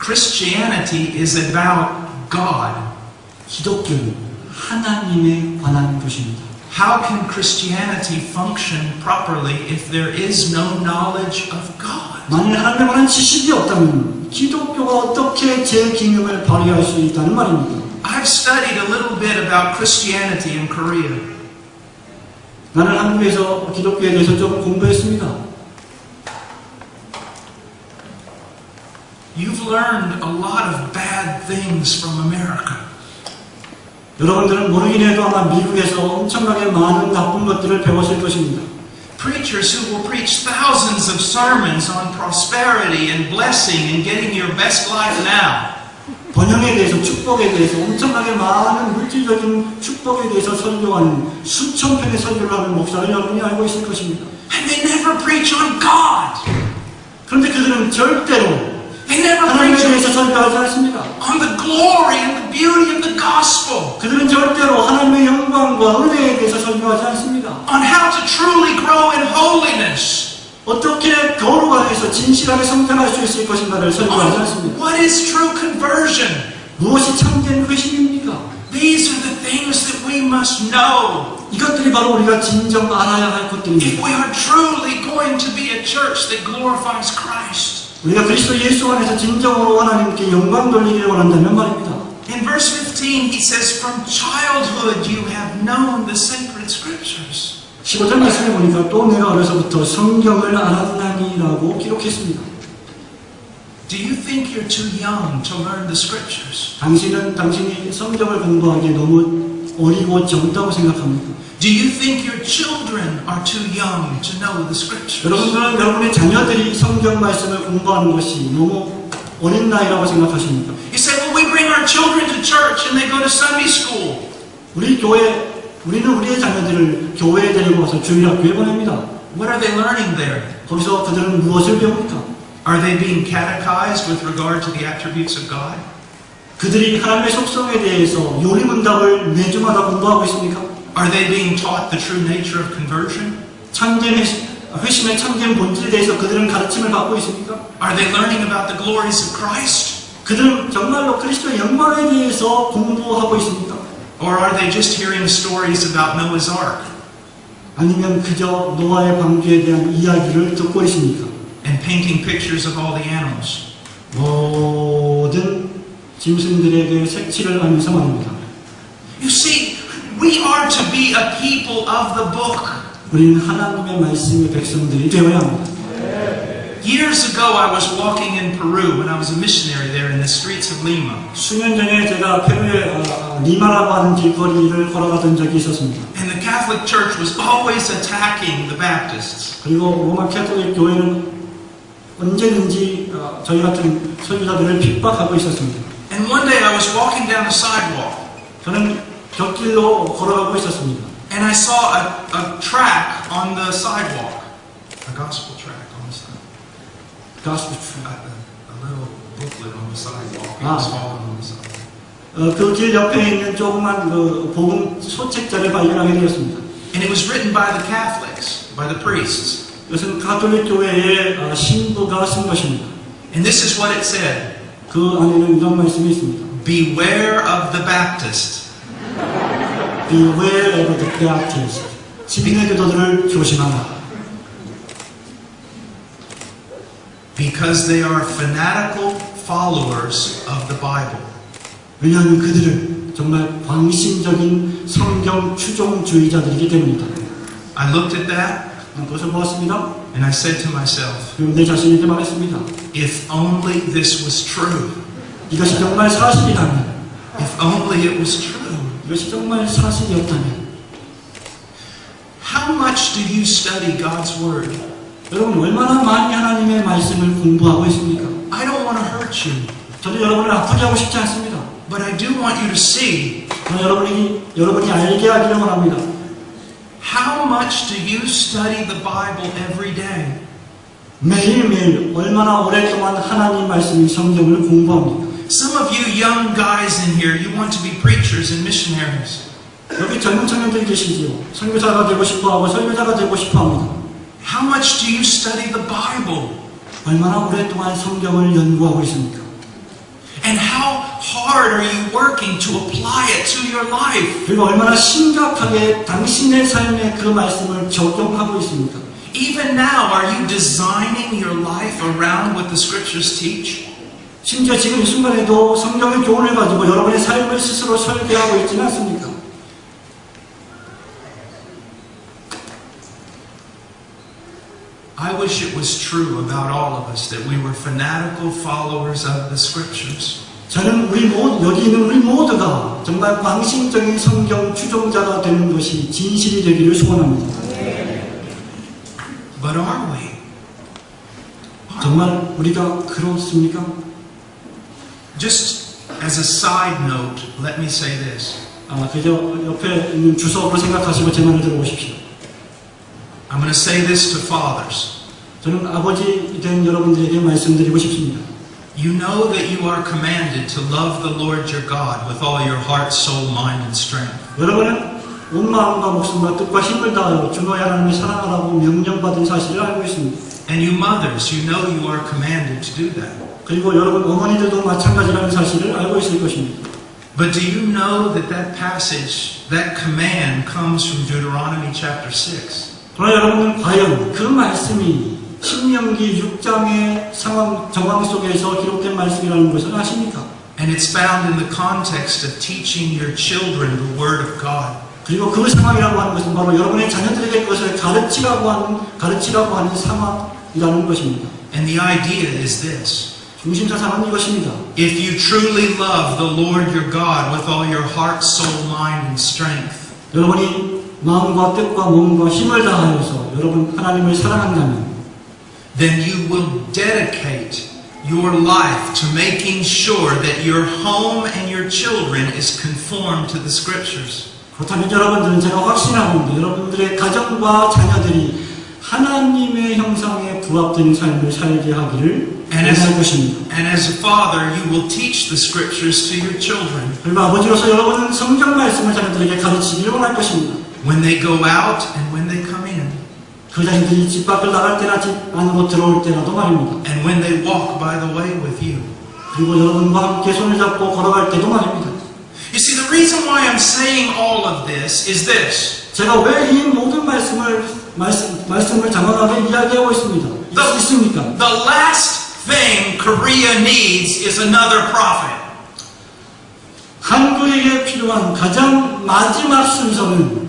Christianity is about God. 기독교는 하나님에 관한 것입니다. How can Christianity function properly if there is no knowledge of God? 만일 하나님에 관한 지식이 없다면 기독교가 어떻게 제 기능을 발휘할 수 있다는 말입니다. I've studied a little bit about Christianity in Korea. 나는 한국에서 기독교에 대해서 좀 공부했습니다. You've learned a lot of bad things from America. 여러분들은 모르긴 해도 아마 미국에서 엄청나게 많은 나쁜 것들을 배웠을 것입니다. Preachers who will preach thousands of sermons on prosperity and blessing and getting your best life now. 번영에 대해서, 축복에 대해서 엄청나게 많은 물질적인 축복에 대해서 설교하는 수천 편의 설교를 하는 목사를 여러분이 알고 있을 것입니다. And they never preach on God. 그런데 그들은 절대로 They never 하나님에 preach 대해서 설교하지 않습니다. on the glory and the beauty of the gospel. 그들은 절대로 하나님의 영광과 은혜에 대해서 설교하지 않습니다. On how to truly grow in holiness. 어떻게 거룩하게서 진실하게 성장할 수 있을 것인가를 설교하지 On 않습니다. what is true conversion. 무엇이 참된 회심입니까? These are the things that we must know 이것들이 바로 우리가 진정 알아야 할 if 것들입니다. we are truly going to be a church that glorifies Christ. 우리가 그리스도 예수 안에서 진정으로 하나님께 영광 돌리기를 원한다면 말입니다. In verse 15 he says, From childhood you have known the sacred scriptures. 15절 말씀에 보니까 또 내가 어려서부터 성경을 알았나니라고 기록했습니다. Do you think you're too young to learn the scriptures? 당신이 성경을 공부하기에 너무 어리고 젊다고 생각합니까? Do you think your children are too young to know the scriptures? 여러분들은 여러분의 자녀들이 성경 말씀을 공부하는 것이 너무 어린 나이라고 생각하십니까? You say, well, we bring our children to church and they go to Sunday school. 우리는 우리의 자녀들을 교회에 데리고 와서 주일학교에 보냅니다. What are they learning there? 거기서 그들은 무엇을 배웁니까? Are they being catechized with regard to the attributes of God? 그들이 하나님의 속성에 대해서 요리문답을 매주마다 공부하고 있습니까? Are they being taught the true nature of conversion? 참된 회심의 참된 본질에 대해서 그들은 가르침을 받고 있습니까? Are they learning about the glories of Christ? 그들은 정말로 그리스도의 영광에 대해서 공부하고 있습니까? Or are they just hearing stories about Noah's Ark 아니면 그저 노아의 방주에 대한 이야기를 듣고 있습니까? and painting pictures of all the animals? 모든 짐승들에게 색칠을 하면서 말입니다. You see, we are to be a people of the book. 우리는 하나님의 말씀의 백성들이 되어야 합니다. Years ago, I was walking in Peru when I was a missionary there in the streets of Lima. 수년 전에 제가 페루의 리마라고 하는 길거리를 걸어가던 적이 있었습니다. And the Catholic Church was always attacking the Baptists. 그리고 로마 캐톨릭 교회는 언제든지 저희 같은 설교사들을 핍박하고 있었습니다. And one day I was walking down the sidewalk 저는 곁길로 걸어가고 있었습니다. and I saw a track on the sidewalk, a gospel track on the sidewalk. 가스프 A little booklet on the sidewalk. It was fallen on the sidewalk. 그 길 옆에 있는 조그만 그 복음 소책자를 발견하게 되었습니다. And it was written by the Catholics, by the priests. 이것은 가톨릭 교회의 신부가 쓴 것입니다. And this is what it said. 그 안에는 이런 말씀이 있습니다. Beware of the Baptist. Beware of the Baptist. 진의 교도들을 조심하라. Because they are fanatical followers of the Bible. 왜냐하면 그들은 정말 광신적인 성경 추종주의자들이기 때문이다. I looked at that 그것을 보았습니다. and I said to myself, 그리고 내 자신에게 말했습니다. if only this was true. 이것이 정말 사실이라면, If only it was true. 이것이 정말 사실이었다면, How much do you study God's Word? 여러분 얼마나 많이 하나님의 말씀을 공부하고 있습니까? I don't want to hurt you, 저는 여러분을 아프게 하고 싶지 않습니다. but I do want you to see 저는 여러분이 알게 하기를 원합니다. how much do you study the Bible every day? 매일매일 얼마나 오랫동안 하나님 말씀 성경을 공부합니까? Some of you young guys in here, you want to be preachers and missionaries. 여기 젊은 청년들이 계시지요. 선교사가 되고 싶어하고 설교자가 되고 싶어합니다. How much do you study the Bible? 얼마나 오랫동안 성경을 연구하고 있습니까? And how hard are you working to apply it to your life? 그리고 얼마나 심각하게 당신의 삶에 그 말씀을 적용하고 있습니까? Even now, are you designing your life around what the scriptures teach? 심지어 지금 이 순간에도 성경의 교훈을 가지고 여러분의 삶을 스스로 설계하고 있지는 않습니까? I wish it was true about all of us that we were fanatical followers of the scriptures. 저는 여기 있는 우리 모두가 정말 광신적인 성경 추종자가 되는 것이 진실이 되기를 소원합니다. But are we? 정말 우리가 그렇습니까? Just as a side note, let me say this. 그저 옆에 있는 주석으로 생각하시고 제 말을 들어보십시오. I'm going to say this to fathers. 저는 아버지 된 여러분들에게 말씀드리고 싶습니다. You know that you are commanded to love the Lord your God with all your heart, soul, mind, and strength. 여러분은 온 마음과 목숨과 뜻과 힘을 다하여 주 너의 하나님을 사랑하라고 명령받은 사실을 알고 있습니다. And you mothers, you know you are commanded to do that. 그리고 여러분 어머니들도 마찬가지라는 사실을 알고 있을 것입니다. But do you know that that passage, that command comes from Deuteronomy chapter 6? 그러나 여러분은 과연 그 말씀이 신명기 6장의 정황 속에서 기록된 말씀이라는 것을 아십니까? And it's found in the context of teaching your children the Word of God. 그리고 그 상황이라고 하는 것은 바로 여러분의 자녀들에게 그것을 가르치라고 하는 상황이라는 것입니다. And the idea is this. 중심사상은 이것입니다. If you truly love the Lord your God with all your heart, soul, mind, and strength, 여러분이 마음과 뜻과 몸과 힘을 다하여서 여러분 하나님을 사랑한다면 then you will dedicate your life to making sure that your home and your children is conformed to the scriptures. 그렇다면 여러분들은 제가 확신하는데 여러분들의 가정과 자녀들이 하나님의 형상에 부합된 삶을 살게 하기를 원할 것입니다. And as a father, you will teach the scriptures to your children. 그리고 아버지로서 여러분은 성경 말씀을 자녀들에게 가르치기를 원할 것입니다. When they go out and when they come in. 그 자신들이 집 밖을 나갈 때나 집 안으로 들어올 때라도 말입니다. And when they walk by the way with you. 그리고 여러분과 함께 손을 잡고 걸어갈 때도 말입니다. You see, the reason why I'm saying all of this is this. 제가 왜 이 모든 말씀을 장황하게 이야기하고 있습니까? The last thing Korea needs is another prophet. 한국에게 필요한 가장 마지막 순서는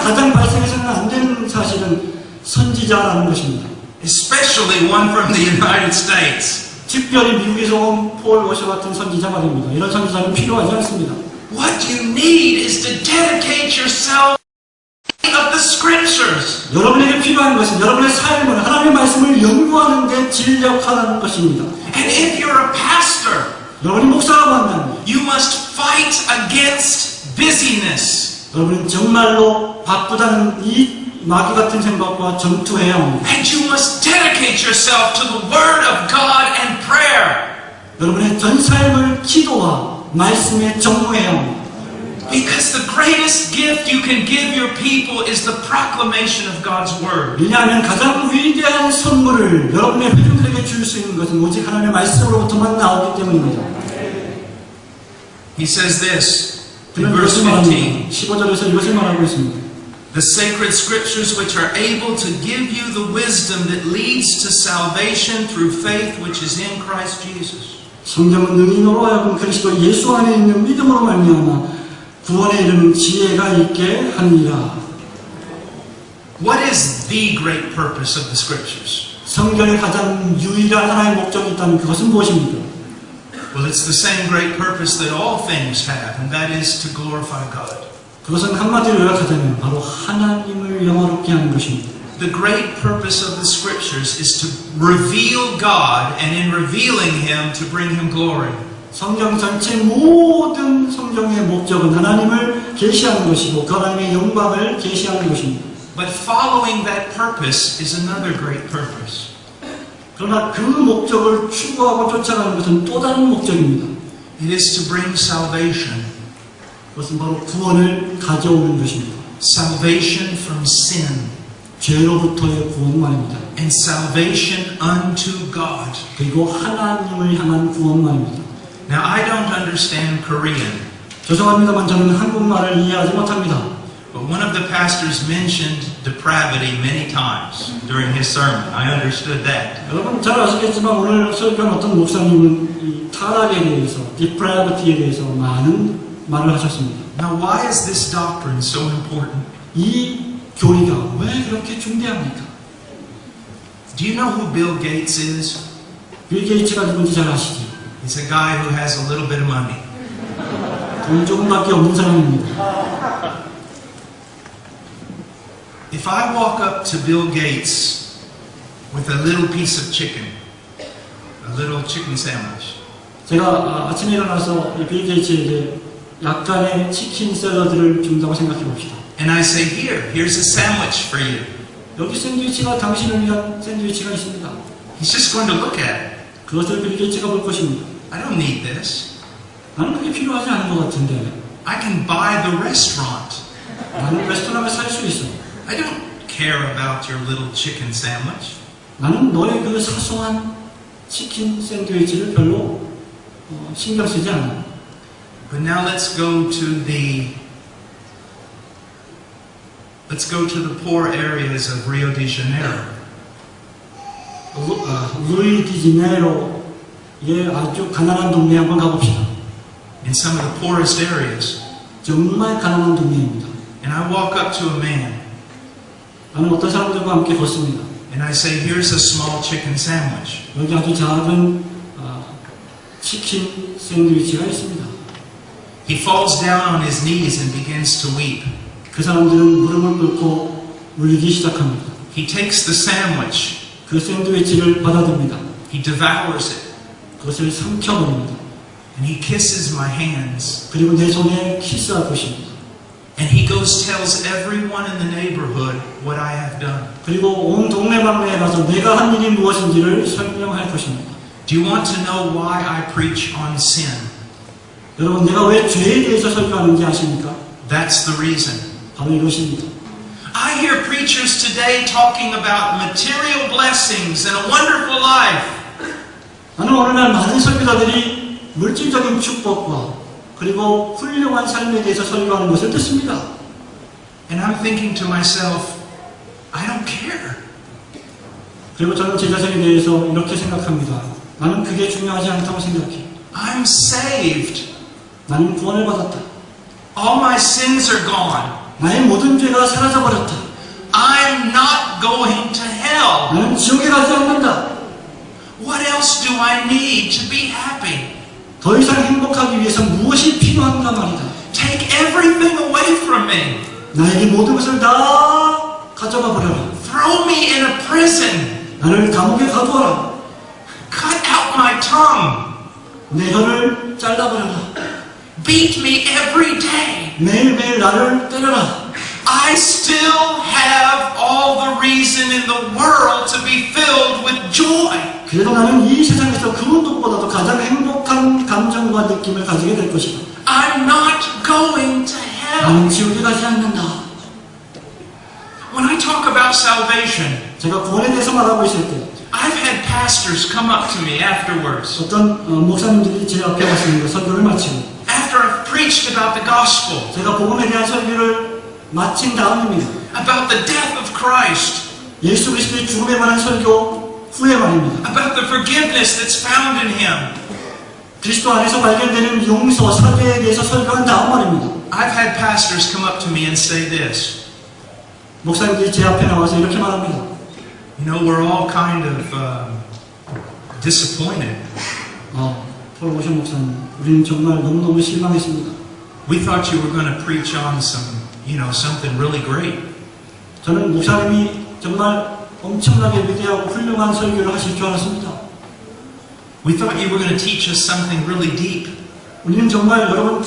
가장 발생해서는 안 되는 사실은 선지자라는 것입니다. Especially one from the United States. 특별히 미국에서 온 폴 워셔 같은 선지자 말입니다. 이런 선지자는 필요하지 않습니다. What you need is to dedicate yourself of the scriptures. 여러분에게 필요한 것은 여러분의 삶을 하나님의 말씀을 연구하는 데 진력하는 것입니다. And if you're a pastor, 여러분이 목사라고 한다면 you must fight against busyness. 여러분은 정말로 바쁘다는 이 마귀 같은 생각과 전투해야 합니다. And you must dedicate yourself to the Word of God and prayer. 여러분의 전 삶을 기도와 말씀에 전무해야 합니다. Because the greatest gift you can give your people is the proclamation of God's Word. 왜냐하면 가장 위대한 선물을 여러분의 회중들에게 줄 수 있는 것은 오직 하나님의 말씀으로부터만 나오기 때문입니다. He says this in 그는 verse 이것을 말합니다. 15. 15절에서 이것을 말하고 있습니다. The sacred scriptures which are able to give you the wisdom that leads to salvation through faith which is in Christ Jesus. 성경은 능히 너로 하여금 그리스도 예수 안에 있는 믿음으로 말미암아 구원에 이르는 지혜가 있게 하니라. What is the great purpose of the scriptures? 성경의 가장 유일한 하나의 목적이 있다면 그것은 무엇입니까? Well, it's the same great purpose that all things have, and that is to glorify God. 그것은 한마디로 요약하자면 바로 하나님을 영화롭게 하는 것입니다. The great purpose of the scriptures is to reveal God, and in revealing Him, to bring Him glory. 성경 전체 모든 성경의 목적은 하나님을 계시하는 것이고 그 하나님의 영광을 계시하는 것입니다. But following that purpose is another great purpose. 그러나 그 목적을 추구하고 쫓아가는 것은 또 다른 목적입니다. It is to bring salvation. 그것은 바로 구원을 가져오는 것입니다. Salvation from sin. 죄로부터의 구원 말입니다. and salvation unto God. 그리고 하나님을 향한 구원 말입니다. Now, I don't understand Korean, 죄송합니다만 저는 한국말을 이해하지 못합니다. but one of the pastors mentioned depravity many times during his sermon. I understood that. 여러분 잘 아시겠지만 오늘 설교한 어떤 목사님은 이 타락에 대해서, depravity에 대해서 많은 말을 하셨습니다. Now, why is this doctrine so important? 이 교리가 왜 그렇게 중대합니까? Do you know who Bill Gates is? 빌 게이츠가 누군지 잘 아시죠? He's a guy who has a little bit of money. 돈 조금밖에 없는 사람입니다. If I walk up to Bill Gates with a little piece of chicken, a little chicken sandwich, 제가 아침에 일어나서 이 빌 게이츠에게 약간의 치킨 샐러드를 준다고 생각해 봅시다. and I say, here's a sandwich for you. 여기 샌드위치가 당신을 위한 샌드위치가 있습니다. He's just going to look at it. 그것을 빌 게이츠가 볼 것입니다. I don't need this. 나는 그게 필요하지 않은 것 같은데 I can buy the restaurant. 나는 레스토랑에 살 수 있어. I don't care about your little chicken sandwich. 나는 너의 그 사소한 치킨 샌드위치를 별로 신경 쓰지 않아. But now let's go to the poor areas of Rio de Janeiro. 루이디제네이로의 아주 가난한 동네에 한번 가봅시다. In some of the poorest areas. 정말 가난한 동네입니다. And I walk up to a man 나는 어떤 사람들과 함께 걷습니다. and I say, here's a small chicken sandwich. 여기 아주 작은 치킨 샌드위치가 있습니다. He falls down on his knees and begins to weep. 그 사람들은 무릎을 꿇고 울기 시작합니다. He takes the sandwich. 그 샌드위치를 받아듭니다. He devours it. 그것을 삼켜버립니다. And he kisses my hands. 그리고 내 손에 키스할 것입니다. And he goes tells everyone in the neighborhood what I have done. 그리고 온 동네방네에 가서 내가 한 일이 무엇인지를 설명할 것입니다. Do you want to know why I preach on sin? 여러분 내가 왜 죄에 대해서 설교하는지 아십니까? That's the reason. 바로 이것입니다. I hear preachers today talking about material blessings and a wonderful life. 나는 오늘날 많은 설교자들이 물질적인 축복과 그리고 훌륭한 삶에 대해서 설교하는 것을 듣습니다. And I'm thinking to myself, I don't care. 그리고 저는 제 자신에 대해서 이렇게 생각합니다. 나는 그게 중요하지 않다고 생각해. I'm saved. 나는 구원을 받았다. All my sins are gone. 나의 모든 죄가 사라져버렸다. I'm not going to hell. 나는 지옥에 가지 않는다. What else do I need to be happy? 더 이상 행복하기 위해서 무엇이 필요한가 말이다. Take everything away from me. 나에게 모든 것을 다 가져가 버려라. Throw me in a prison. 나를 감옥에 가두어라. Cut out my tongue. 내 혀를 잘라버려라. Beat me every day. 매일매일 나를 때려라. I still have all the reason in the world to be filled with joy. 그래도 나는 이 세상에서 그 누구보다도 가장 행복한 감정과 느낌을 가지게 될 것이다. I'm not going to hell. 나는 지옥에 가지 않는다. When I talk about salvation, 제가 구원에 대해서 말하고 있을 때 I've had pastors come up to me afterwards, 어떤 목사님들이 제 앞에 왔습니다. 설교를 마치고 after I've preached about the gospel, 제가 복음에 대한 설교를 마친 다음입니다. about the death of Christ, 예수 그리스도의 죽음에 관한 설교 후에 말입니다. about the forgiveness that's found in Him. 그리스도 안에서 발견되는 용서, 사죄에 대해서 설교한 다음 말입니다. I've had pastors come up to me and say this. 목사님들이 제 앞에 나와서 이렇게 말합니다. You know, we're all kind of disappointed. 폴 오션 목사님, 우리는 정말 너무너무 실망했습니다. We thought you were going to preach on something really great. 저는 목사님이 정말 엄청나게 위대하고 훌륭한 설교를 하실 줄 알았습니다. We thought you were going to teach us something really deep. 우리는 정말 여러분,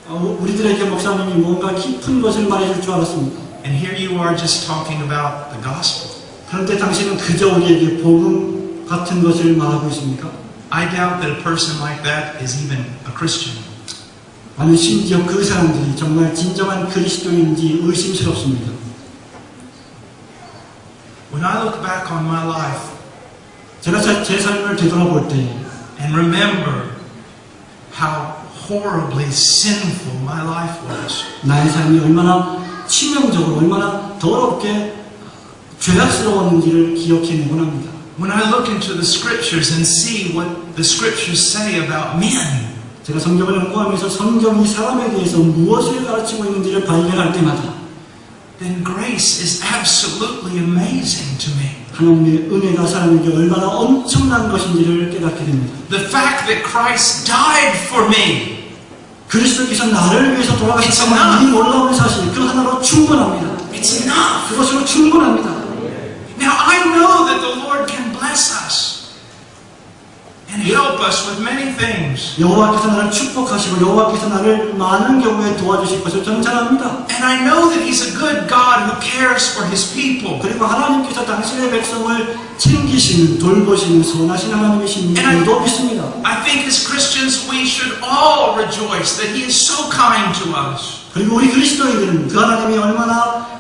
우리들에게 목사님이 뭔가 깊은 것을 말해줄 줄 알았습니다. And here you are just talking about the gospel. 그런데 당신은 그저 우리에게 복음 같은 것을 말하고 있습니까? I doubt that a person like that is even a Christian. 나는 심지어 그 사람들이 정말 진정한 그리스도인지 의심스럽습니다. When I look back on my life 제가 제 삶을 되돌아볼 때 and remember how horribly sinful my life was, 나의 삶이 얼마나 치명적으로 얼마나 더럽게 죄악스러웠는지를 기억해내곤 합니다. when I look into the scriptures and see what the scriptures say about men, 제가 성경을 연구하면서 성경이 사람에 대해서 무엇을 가르치고 있는지를 발견할 때마다 then grace is absolutely amazing to me. 하나님의 은혜가 사람에게 얼마나 엄청난 것인지를 깨닫게 됩니다. The fact that Christ died for me, 그리스도께서 나를 위해서 It's 돌아가셨다는 enough. 이 놀라운 사실, 그 하나로 충분합니다. it's enough. 그것으로 충분합니다. Now I know that the Lord can bless us and help us with many things. 여호와께서 나를 축복하시고 여호와께서 나를 많은 경우에 도와주실 것을 저는 잘 압니다. And I know that He's a good God who cares for His people. 그리고 하나님께서 당신의 백성을 챙기시는, 돌보시는 선하신 하나님이신 And 줄도 믿습니다. I think as Christians we should all rejoice that He is so kind to us. 그리고 우리 그리스도인들은 그 하나님이 얼마나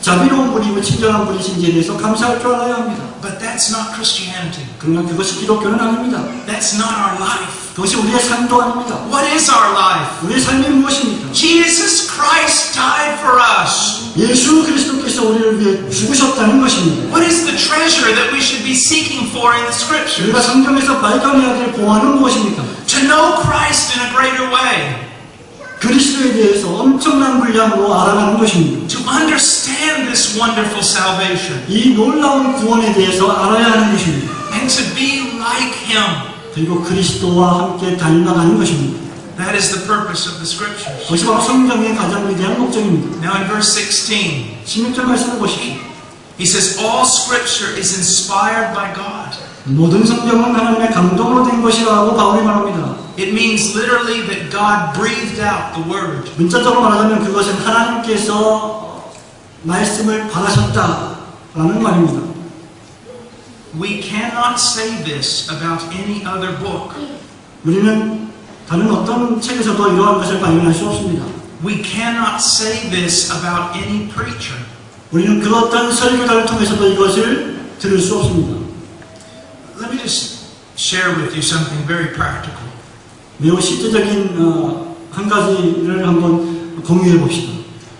자비로운 분이고 친절한 분이신지에 대해서 감사할 줄 알아야 합니다. But that's not Christianity. 그러나 그것이 기독교는 아닙니다. That's not our life. 그것이 우리의 삶도 아닙니다. What is our life? 우리의 삶이 무엇입니까? Jesus Christ died for us. 예수 그리스도께서 우리를 위해 죽으셨다는 것입니다. What is the treasure that we should be seeking for in the 우리가 scriptures? 성경에서 발견해야 될 보안은 무엇입니까? To know Christ in a greater way. 그리스도에 대해서 엄청난 분량으로 알아가는 것입니다. To understand this wonderful salvation. 이 놀라운 구원에 대해서 알아야 하는 것입니다. And to be like Him. 그리고 그리스도와 함께 닮아가는 것입니다. That is the purpose of the scriptures. 그것이 바로 성경의 가장 위대한 목적입니다. Now in verse 16, 16절 말씀을 보십시오. he says, all scripture is inspired by God. 모든 성경은 하나님의 감동으로 된 것이라고 바울이 말합니다. It means literally that God breathed out the word. 문자적으로 말하자면 그것은 하나님께서 말씀을 받으셨다라는 말입니다. We cannot say this about any other book. 우리는 다른 어떤 책에서도 이러한 것을 발견할 수 없습니다. We cannot say this about any preacher. 우리는 그 어떤 설교자를 통해서도 이것을 들을 수 없습니다. Let me just share with you something very practical. 매우 실제적인 한 가지를 한번 공유해 봅시다.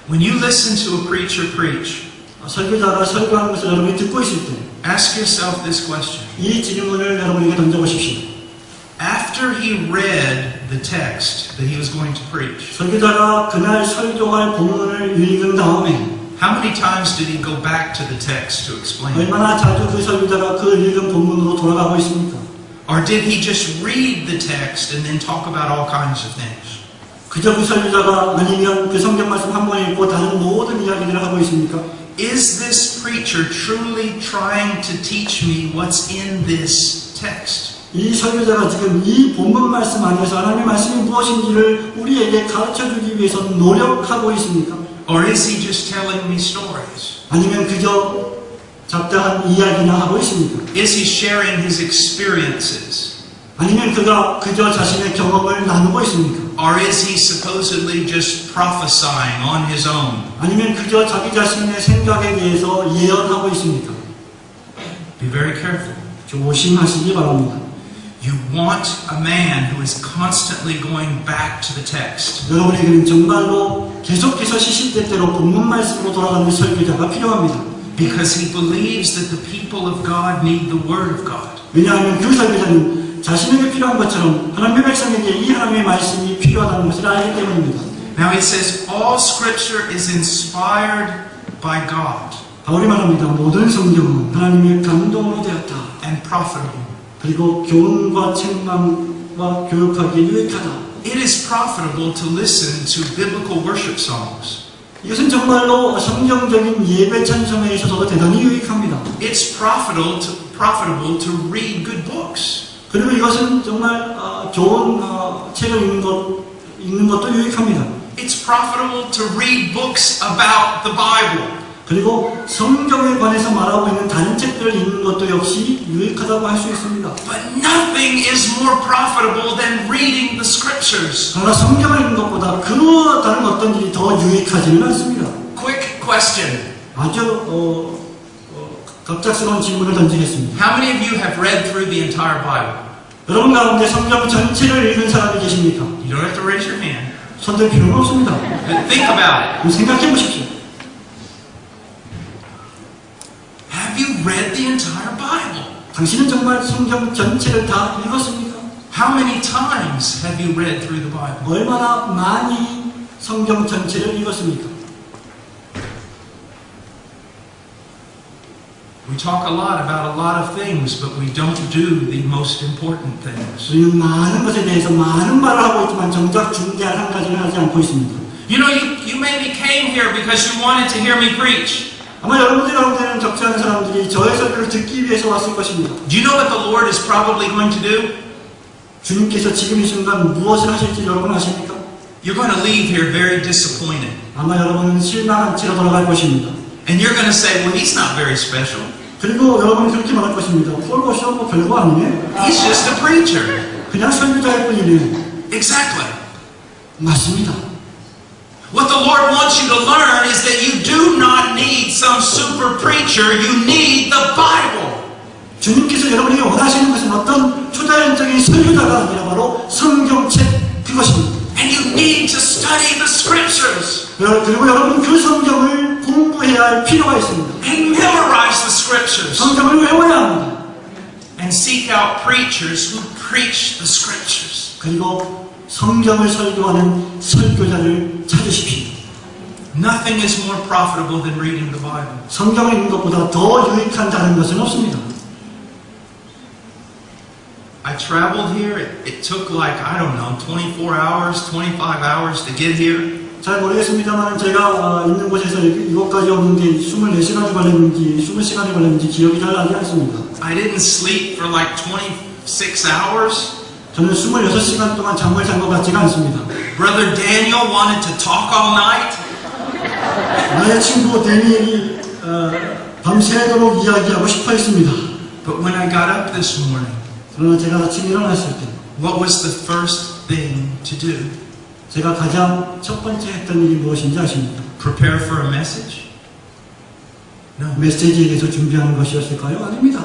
When you listen to a preacher preach, 설교자가 설교하는 것을 여러분이 듣고 있을 때 ask yourself this question. 이 질문을 여러분에게 던져보십시오. After he read the text that he was going to preach, 설교자가 그날 설교할 본문을 읽은 다음에 how many times did he go back to the text to explain it? 얼마나 자주 그 설교자가 그 읽은 본문으로 돌아가고 있습니까? Or did he just read the text and then talk about all kinds of things? 그저 그 설교자가 아니면 그 성경 말씀 한 번 읽고 다른 모든 이야기들을 하고 있습니까? Is this preacher truly trying to teach me what's in this text? 이 설교자가 지금 이 본문 말씀 안에서 하나님의 말씀이 무엇인지를 우리에게 가르쳐주기 위해서 노력하고 있습니까? Or is he just telling me stories? 아니면 그저 잡다한 이야기나 하고 있습니까? Is he sharing his experiences? 아니면 그가 그저 자신의 경험을 나누고 있습니까? Or is he supposedly just prophesying on his own? 아니면 그저 자기 자신의 생각에 대해서 예언하고 있습니까? Be very careful. 조심하시기 바랍니다. You want a man who is constantly going back to the text. 여러분에게는 정말로 계속해서 시시때때로 본문 말씀으로 돌아가는 설교자가 필요합니다. Because he believes that the people of God need the Word of God. 왜냐하면 그 설교자는 자신에게 필요한 것처럼 하나님의 백성에게 이 하나님의 말씀이 필요하다는 것을 알기 때문입니다. Now it says all Scripture is inspired by God 바울이 말합니다. 모든 성경은 하나님의 감동으로 되었다. and profitable. 그리고 교훈과 책망과 교육하기에 유익하다. It is profitable to listen to biblical worship songs. 이것은 정말로 성경적인 예배 찬송에 있어서도 대단히 유익합니다. It's profitable to read good books. 그리고 이것은 정말 좋은 책을 읽는 것도 유익합니다. It's profitable to read books about the Bible. 그리고 성경에 관해서 말하고 있는 다른 책들을 읽는 것도 역시 유익하다고 할 수 있습니다. But nothing is more profitable than reading the Scriptures. 그러나 성경을 읽는 것보다 그 다른 어떤 일이 더 유익하지는 않습니다. Quick question. 아주 갑작스러운 질문을 던지겠습니다. How many of you have read through the entire Bible? 여러분 가운데 성경 전체를 읽은 사람이 계십니까? You don't have to raise your hand. 손들 필요는 없습니다. But think about it. 생각해 보십시오. Have you read the entire Bible? 당신은 정말 성경 전체를 다 읽었습니까? How many times have you read through the Bible? 얼마나 많이 성경 전체를 읽었습니까? We talk a lot about a lot of things, but we don't do the most important things. 우리는 많은 것에 대해서 많은 말을 하고 있지만 정작 중대한 한 가지는 하지 않고 있습니다. You know, you maybe came here because you wanted to hear me preach. 아마 여러분들 가운데는 적지 않은 사람들이 저의 설교를 듣기 위해서 왔을 것입니다. Do you know what the Lord is probably going to do? 주님께서 지금 이 순간 무엇을 하실지 여러분 아십니까? You're going to leave here very disappointed. 아마 여러분은 실망한 채로 돌아갈 것입니다. And you're going to say, well, he's not very special. 그리고 여러분은 그렇게 말할 것입니다. 폴 보시오 뭐 별거 아니네. He's just a preacher. 그냥 설교자일 뿐이네. Exactly. 맞습니다. What the Lord wants you to learn is that you do not need some super preacher. You need the Bible. 주님께서 여러분에게 원하시는 것은 어떤 초자연적인 설교자가 아니라 바로 성경책 그것입니다. And you need to study the scriptures. 그리고 여러분 그 성경을 공부해야 할 필요가 있습니다. And memorize the scriptures. 성경을 외워야 합니다. And seek out preachers who preach the scriptures. 그리고 성경을 설교하는 설교자를 찾으십시오. Nothing is more profitable than reading the Bible. 성경을 읽는 것보다 더 유익한 다른 것은 없습니다. I traveled here. It took like, I don't know, 24 hours, 25 hours to get here. 잘 모르겠습니다만 제가 있는 곳에서 이곳까지 오는데 24시간이 걸렸는지 20시간이 걸렸는지 기억이 잘 나지 않습니다. I didn't sleep for like 26 hours. 저는 26시간 동안 잠을 잔 것 같지가 않습니다. Brother Daniel wanted to talk all night. 나의 친구 데니엘이 밤새도록 이야기하고 싶어 했습니다. But when I got up this morning, 그러나 제가 아침에 일어났을 때 what was the first thing to do? 제가 가장 첫 번째 했던 일이 무엇인지 아십니까? Prepare for a message? No. 메시지에 대해서 준비하는 것이었을까요? 아닙니다.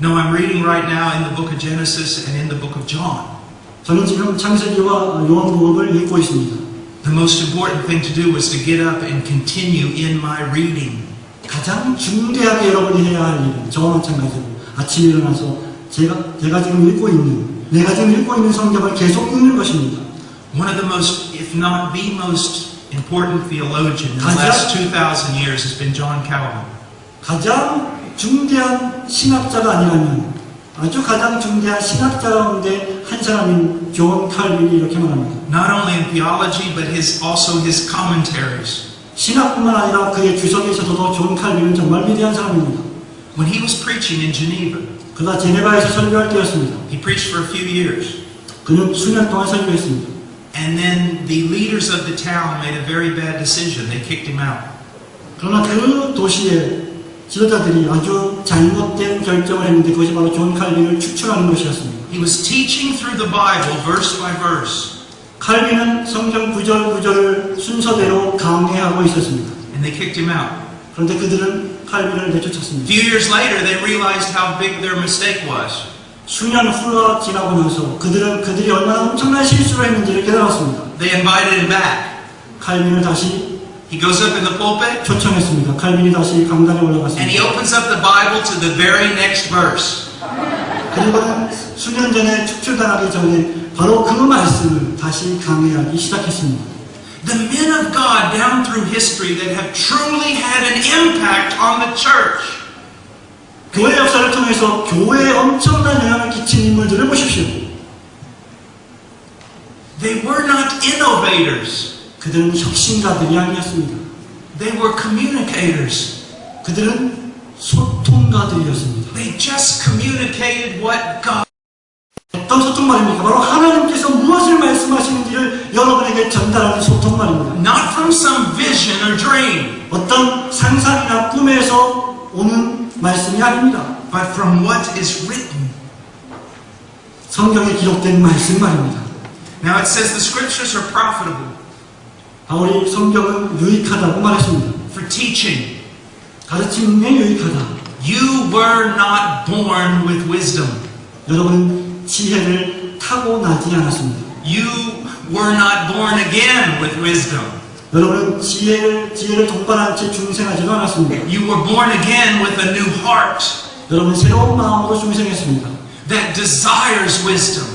No, I'm reading right now in the book of Genesis and in the book of John. 저는 지금 창세기와 요한복음을 읽고 있습니다. The most important thing to do was to get up and continue in my reading. 가장 중대하게 여러분이 해야 할 일은 저와 마찬가지로 아침에 일어나서 내가 지금 읽고 있는 성경을 계속 읽는 것입니다. One of the most, if not the most important theologian in the last 2,000 years has been John Calvin. 가장 중대한 신학자가 아니라면 아주 가장 중대한 신학자 가운데 한 사람인 존 칼빈이 이렇게 말합니다. Not only in theology, but also his commentaries. 신학뿐만 아니라 그의 주석에 있어서도 존 칼빈은 정말 위대한 사람입니다. When he was preaching in Geneva, 그가 제네바에서 설교할 때였습니다. he preached for a few years. 그는 수년 동안 설교했습니다. And then the leaders of the town made a very bad decision. They kicked him out. 그러나 그 도시의 지도자들이 아주 잘못된 결정을 했는데 그것이 바로 존 칼빈을 추출하는 것이었습니다. He was teaching through the Bible verse by verse. 칼빈은 성경 구절 구절을 순서대로 강해하고 있었습니다. And they kicked him out. 그런데 그들은 칼빈을 A 내쫓았습니다. few years later, they realized how big their mistake was. 수년 후가 지나고 나서 그들이 얼마나 엄청난 실수를 했는지를 깨달았습니다. They invited him back. 칼빈을 다시 He goes up in the pulpit 초청했습니다. 칼빈이 다시 강단에 and he 올라갔습니다. opens up the Bible to the very next verse. 그리고는 수년 전에 축출당하기 전에 바로 그 말씀을 다시 강해하기 시작했습니다. The men of God down through history that have truly had an impact on the church. 교회 역사를 통해서 교회에 엄청난 영향을 끼친 인물들을 보십시오. They were not innovators. 그들은 혁신가들이 아니었습니다. They were communicators. 그들은 소통가들이었습니다. They just communicated what God. 어떤 소통 말입니까? 바로 하나님께서 무엇을 말씀하시는지를 여러분에게 전달하는 소통 말입니다. Not from some vision or dream, 어떤 상상이나 꿈에서 오는 말씀이 아닙니다. but from what is written. 성경에 기록된 말씀 말입니다. Now it says the scriptures are profitable 바울이 성경은 유익하다고 말했습니다. for teaching, 가르침에 유익하다. You were not born with wisdom. 여러분은 지혜를 타고나지 않았습니다. You were not born again with wisdom. 여러분은 지혜를 동반한 채 중생하지도 않았습니다. You were born again with a new heart 여러분 새로운 마음으로 중생했습니다. that desires wisdom.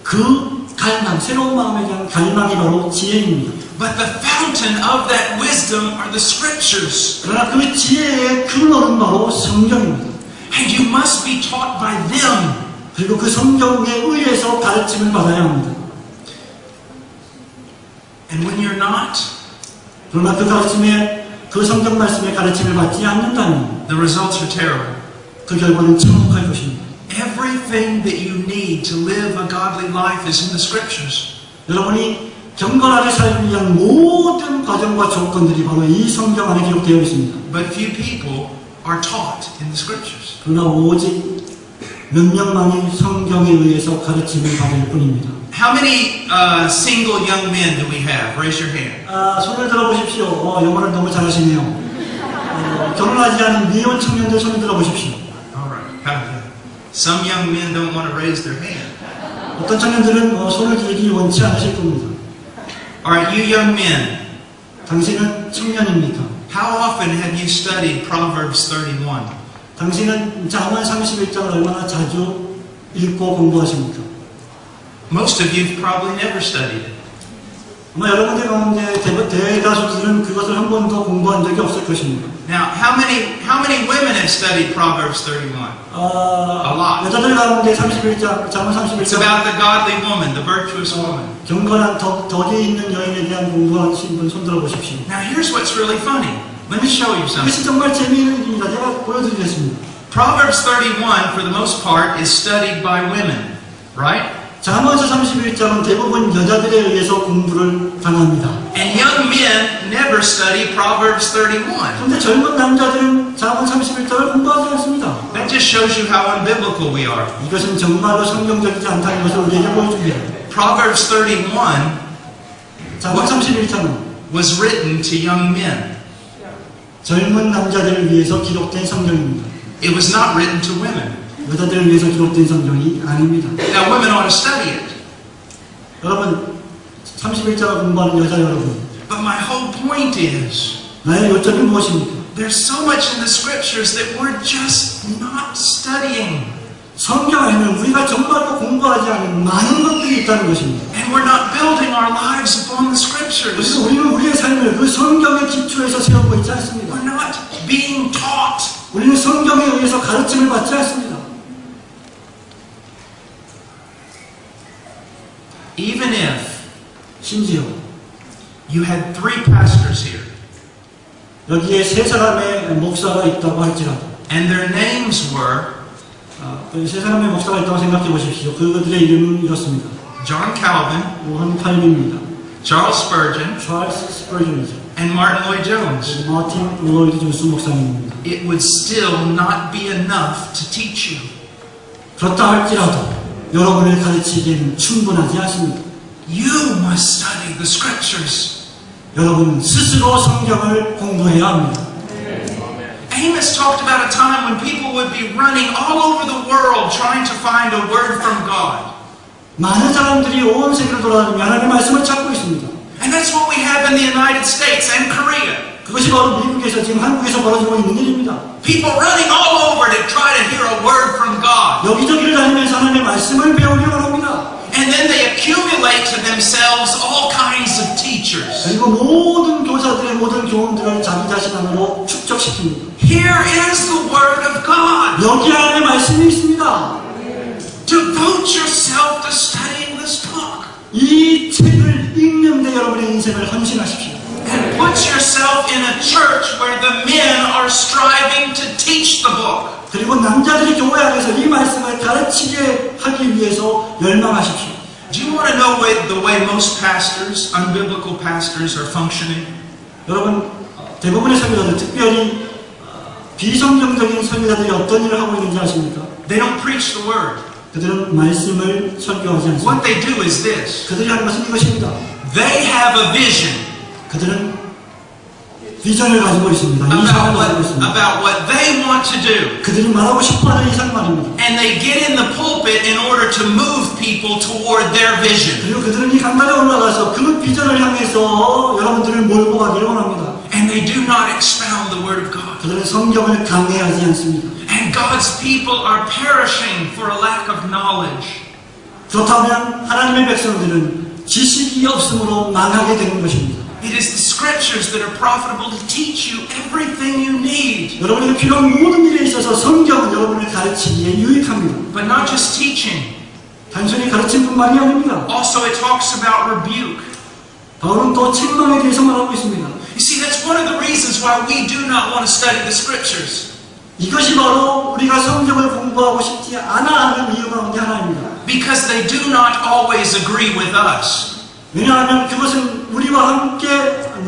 그 갈망, 새로운 마음에 대한 갈망이 바로 지혜입니다. But the fountain of that wisdom are the scriptures. 그러나 그 지혜의 근원은 바로 성경입니다. And you must be taught by them. 그리고 그 성경에 의해서 가르침을 받아야 합니다. And when you're not, 그러나 그 성경 말씀의 가르침을 받지 않는다면 the results are terrible. 그 결과는 참혹할 것입니다. Everything that you need to live a godly life is in the scriptures. 여러분이 경건하게 살기 위한 모든 과정과 조건들이 바로 이 성경 안에 기록되어 있습니다. But few people are taught in the scriptures. 그러나 오직 몇 명만이 성경에 의해서 가르침을 받을 뿐입니다. How many single young men do we have? Raise your hand. 손을 들어보십시오. 영어를 너무 잘하시네요. 결혼하지 않은 미혼 청년들 손을 들어보십시오. All right. Some young men don't want to raise their hand. 어떤 청년들은 손을 들기 원치 않으실 겁니다. All right, you young men. 당신은 청년입니까? How often have you studied Proverbs 31? 당신은 잠언 31장을 얼마나 자주 읽고 공부하십니까? Most of you probably never studied it. 아마 여러분들 가운데 대다수들은 그것을 한 번도 공부한 적이 없을 것입니다. Now, how many women have studied Proverbs 31? A lot. 여자들 가운데 31장, 잠언 It's 31장 about the godly woman, the virtuous woman. 경건한 덕이 있는 여인에 대한 공부하신 분 손 들어보십시오. Now, here's what's really funny. Let me show you something. 이것이 정말 재미있는 일입니다. 제가 보여드리겠습니다. Proverbs 31, for the most part, is studied by women, right? 잠언서 31장은 대부분 여자들에 의해서 공부를 당합니다. And young men never study Proverbs 31. 그런데 젊은 남자들은 잠언 31장을 공부하지 않습니다. That just shows you how unbiblical we are. 이것은 정말로 성경적이지 않다는 것을 우리에게 보여줍니다. Proverbs 31 잠언 31장은 was written to young men. 젊은 남자들을 위해서 기록된 성경입니다. It was not written to women. 여자들을 위해서 기록된 성경이 아닙니다. Now, women ought to study it. 여러분, 31장을 공부하는 여자 여러분, But my whole point is, 나의 요점이 무엇입니까? there's so much in the scriptures that we're just not studying. 성경 안에는 우리가 정말로 공부하지 않은 많은 것들이 있다는 것입니다. And we're not building our lives upon the scriptures. 그래서 우리는 우리의 삶을 그 성경의 기초에서 세우고 있지 않습니다. We're not being taught. 우리는 성경에 의해서 가르침을 받지 않습니다. Even if 심지어 you had 3 pastors here, 여기에 3사람의 목사가 있다고 할지라도 and their names were 그 3사람의 목사가 있다고 생각해 보십시오. 그들의 이름은 이렇습니다. John Calvin, 요한 칼빈입니다. Charles Spurgeon, 찰스 스퍼전이죠. and Martin Lloyd Jones. 마틴 로이드 존스 목사님입니다. It would still not be enough to teach you. 그렇다 할지라도 여러분을 가르치기에는 충분하지 않습니다. You must study the scriptures. 여러분은 스스로 성경을 공부해야 합니다. Amos talked about a time when people would be running all over the world trying to find a word from God. 많은 사람들이 온 세계를 돌아다니며 하나님의 말씀을 찾고 있습니다. And that's what we have in the United States and Korea. 그것이 바로 미국에서 지금 한국에서 벌어지고 있는 일입니다. People running all over to try to hear a word from God. 여기저기를 다니면서 하나님의 말씀을 배우려고 합니다. And then they accumulate to themselves all kinds of teachers. 그리고 모든 교사들의 모든 교훈들을 자기 자신 안으로 축적시킵니다. Here is the word of God. 여기 안에 말씀이 있습니다. Devote yourself to studying this book. 이 책을 읽는 데 여러분의 인생을 헌신하십시오. And put yourself in a church where the men are striving to teach the book. 그리고 남자들이 교회 안에서 이 말씀을 가르치게 하기 위해서 열망하십시오. Do you want to know the way most pastors, unbiblical pastors, are functioning? 여러분, 대부분의 설교자들, 특별히 비성경적인 설교자들이 어떤 일을 하고 있는지 아십니까? They don't preach the word. 그들은 말씀을 설교하지 않습니다. What they do is this. 그들이 하는 것은 이것입니다. They have a vision. 그들은 비전을 가지고 있습니다. 이상을 가지고 있습니다. about what they want to do. 그들이 말하고 싶어하는 이상 말입니다. And they get in the pulpit in order to move people toward their vision. 그리고 그들은 이 강단에 올라가서 그 비전을 향해서 여러분들을 몰고 가기를 원합니다. And they do not expound the Word of God. 그들은 성경을 강해하지 않습니다. And God's people are perishing for a lack of knowledge. 그렇다면 하나님의 백성들은 지식이 없으므로 망하게 되는 것입니다. It is the scriptures that are profitable to teach you everything you need. 여러분에게 필요한 모든 일에 있어서 성경은 여러분을 가르치기에 유익합니다. But not just teaching. 단순히 가르침뿐만이 아닙니다. Also it talks about rebuke. 바울은 또 책망에 대해서 말하고 있습니다. You see, that's one of the reasons why we do not want to study the scriptures. 이것이 바로 우리가 성경을 공부하고 싶지 않아 하는 이유 가운데 하나입니다. Because they do not always agree with us. 왜냐하면 그것은 우리와 함께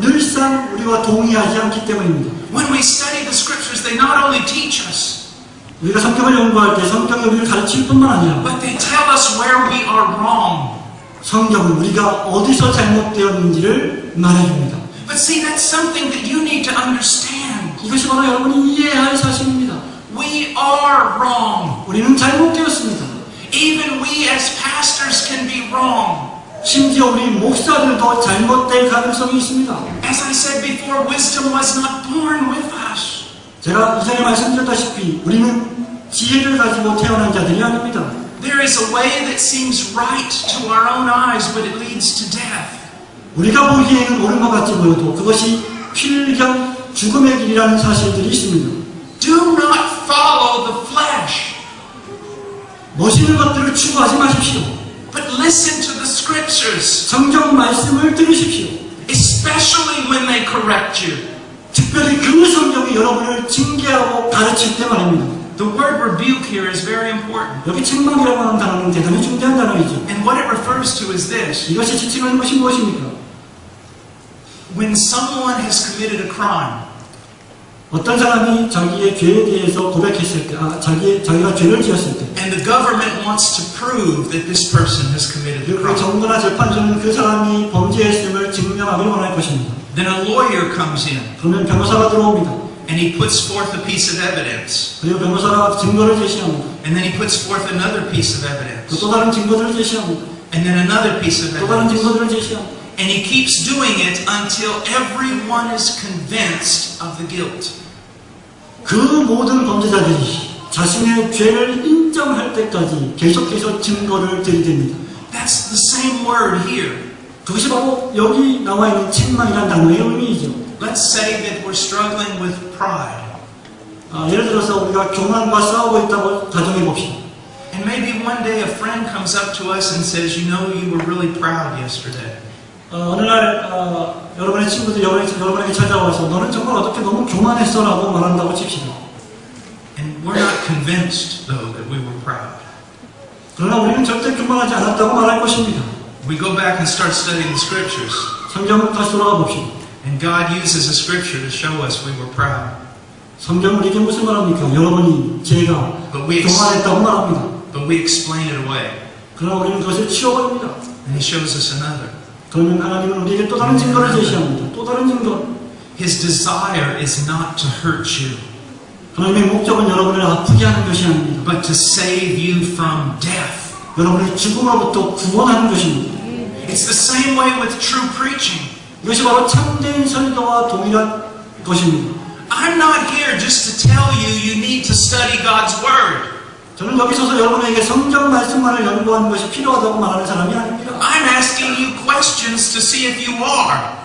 늘상 우리와 동의하지 않기 때문입니다. When we study the scriptures, they not only teach us, 우리가 성경을 연구할 때 성경이 우리를 가르칠 뿐만 아니라 but they tell us where we are wrong. 성경은 우리가 어디서 잘못되었는지를 말해줍니다. But see, that's something that you need to understand. 이것이 바로 여러분이 이해해야 할 사실입니다. We are wrong. 우리는 잘못되었습니다. Even we as pastors can be wrong. 심지어 우리 목사들도 잘못될 가능성이 있습니다. As I said before, wisdom was not born with us. 제가 이전에 말씀드렸다시피 우리는 지혜를 가지고 태어난 자들이 아닙니다. There is a way that seems right to our own eyes, but it leads to death. 우리가 보기에는 옳은 것 같이 보여도 그것이 필경 죽음의 길이라는 사실들이 있습니다. Do not follow the flesh, 멋있는 것들을 추구하지 마십시오. but listen to the scriptures, 성경 말씀을 들으십시오. especially when they correct you. 특별히 그 성경이 여러분을 징계하고 가르칠 때 말입니다. The word rebuke here is very important. 여기 책망이라고 하는 단어는 대단히 중대한 단어이죠. And what it refers to is this. 이것이 지칭하는 것이 무엇입니까? When someone has committed a crime, 어떤 사람이 자기의 죄에 대해서 고백했을 때, 자기가 죄를 지었을 때, and the government wants to prove that this person has committed the 그 crime, 정부나 재판소는 그 사람이 범죄했음을 증명하길 원할 것입니다. then a lawyer comes in 그러면 변호사가 들어옵니다. and he puts forth a piece of evidence, 그리고 변호사가 증거를 제시합니다. and then he puts forth another piece of 또 evidence, 다른 증거들을 제시합니다. and then another piece of 또 다른 evidence. 증거들을 제시합니다. And he keeps doing it until everyone is convinced of the guilt. 그 모든 범죄자들이 자신의 죄를 인정할 때까지 계속해서 증거를 들이댑니다. That's the same word here. 그것이 바로 여기 나와 있는 책망이라는 단어의 의미이죠. Let's say that we're struggling with pride. 예를 들어서 우리가 교만과 싸우고 있다고 가정해 봅시다. And maybe one day a friend comes up to us and says, you know, you were really proud yesterday. 어느 날 여러분의 친구들이 여러분에게 찾아와서 너는 정말 어떻게 너무 교만했어라고 말한다고 칩시다. And we're not convinced, though, that we were proud. 그러나 우리는 절대 교만하지 않았다고 말할 것입니다. We go back and start studying the scriptures. 성경으로 다시 돌아가 봅시다. And God uses a scripture to show us we were proud. 성경은 우리에게 무슨 말합니까? 여러분이 제가 교만했다고 말합니다. But we explain it away. 그러나 우리는 그것을 치워버립니다. And He shows us another. 그러면 하나님은 우리에게 또 다른 증거를 제시합니다. 또 다른 증거. His desire is not to hurt you, 하나님의 목적은 여러분을 아프게 하는 것이 아닙니다. but to save you from death. 여러분을 죽음으로부터 구원하는 것입니다. It's the same way with true preaching. 이것이 바로 참된 설교와 동일한 것입니다. I'm not here just to tell you you need to study God's Word. 저는 여기 서서 여러분에게 성경 말씀만을 연구하는 것이 필요하다고 말하는 사람이 아닙니다. I'm asking you questions to see if you are.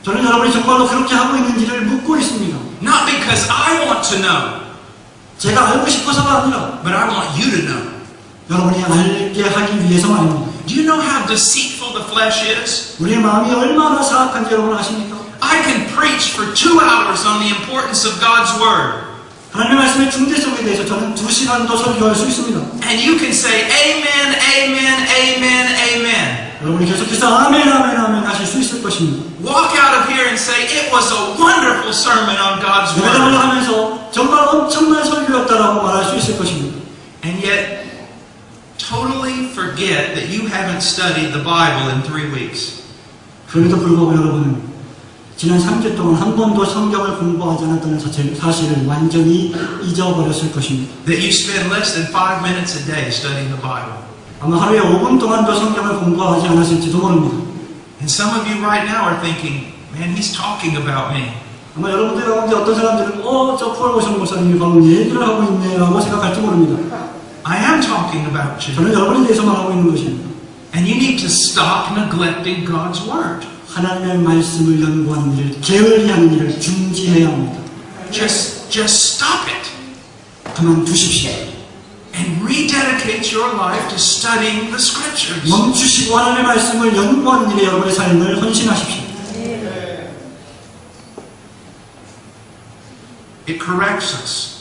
저는 여러분이 정말로 그렇게 하고 있는지를 묻고 있습니다. Not because I want to know, 제가 알고 싶어서가 아니라 but I want you to know. 여러분이 알게 하기 위해서 말입니다. Do you know how deceitful the flesh is? 우리의 마음이 얼마나 사악한지 여러분 아십니까? I can preach for 2 hours on the importance of God's Word. 하나님의 말씀의 중대성에 대해서 저는 2시간도 설교할 수 있습니다. And you can say amen, amen, amen, amen. 여러분이 계속해서 아멘 아멘 아멘 하실 수 있을 것입니다. Walk out of here and say it was a wonderful sermon on God's 예배당을 Word. 하면서 정말 엄청난 설교였다라고 말할 수 있을 것입니다. And yet totally forget that you haven't studied the Bible in 3 weeks. 그럼에도 불구하고 여러분은 지난 3주 동안 한 번도 성경을 공부하지 않았다는 사실을 완전히 잊어버렸을 것입니다. That you spend less than 5 minutes a day studying the Bible. 아마 하루에 5분 동안도 성경을 공부하지 않았을지도 모릅니다. And some of you right now are thinking, man, he's talking about me. 아마 여러분들 가운데 어떤 사람들은 저 푸얼고션 목사님이 방금 얘기를 하고 있네 라고 생각할지 모릅니다. I am talking about you. 저는 여러분에 대해서 말하고 있는 것입니다. And you need to stop neglecting God's Word. 하나님의 말씀을 연구하는 일을, 게을리하는 일을 중지해야 합니다. Just stop it. 그만두십시오. And rededicate your life to studying the Scriptures. 멈추시고 하나님의 말씀을 연구하는 일에 여러분의 삶을 헌신하십시오. It corrects us.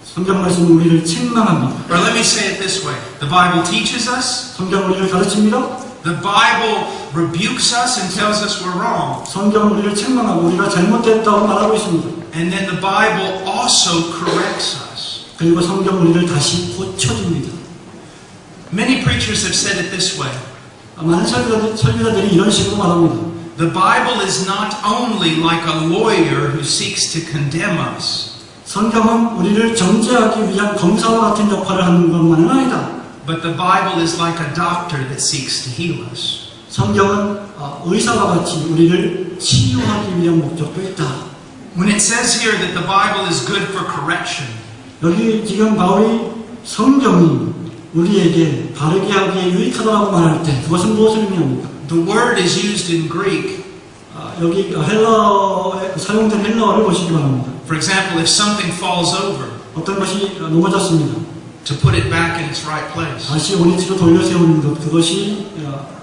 성경 말씀은 우리를 책망합니다. Or let me say it this way. The Bible teaches us. 성경은 우리를 가르칩니다. The Bible rebukes us and tells us we're wrong. 성경은 우리를 책망하고 우리가 잘못됐다고 말하고 있습니다. And then the Bible also corrects us. 그리고 성경은 우리를 다시 고쳐줍니다. Many preachers have said it this way. 많은 설교자들이 이런 식으로 말합니다. The Bible is not only like a lawyer who seeks to condemn us. 성경은 우리를 정죄하기 위한 검사와 같은 역할을 하는 것만은 아니다. But the Bible is like a doctor that seeks to heal us. 성경은 의사와 같이 우리를 치유하기 위한 목적도 있다. When it says here that the Bible is good for correction, 여기 지금 바울이 성경이 우리에게 바르게 하기에 유익하다고 말할 때 그것은 무엇을 의미합니까? the word is used in Greek. 여기 헬라어에 사용된 헬라어를 보시기 바랍니다. For example, if something falls over, 어떤 것이 넘어졌습니다. to put it back in its right place. 다시 원위치로 돌려 세우는 것, 그것이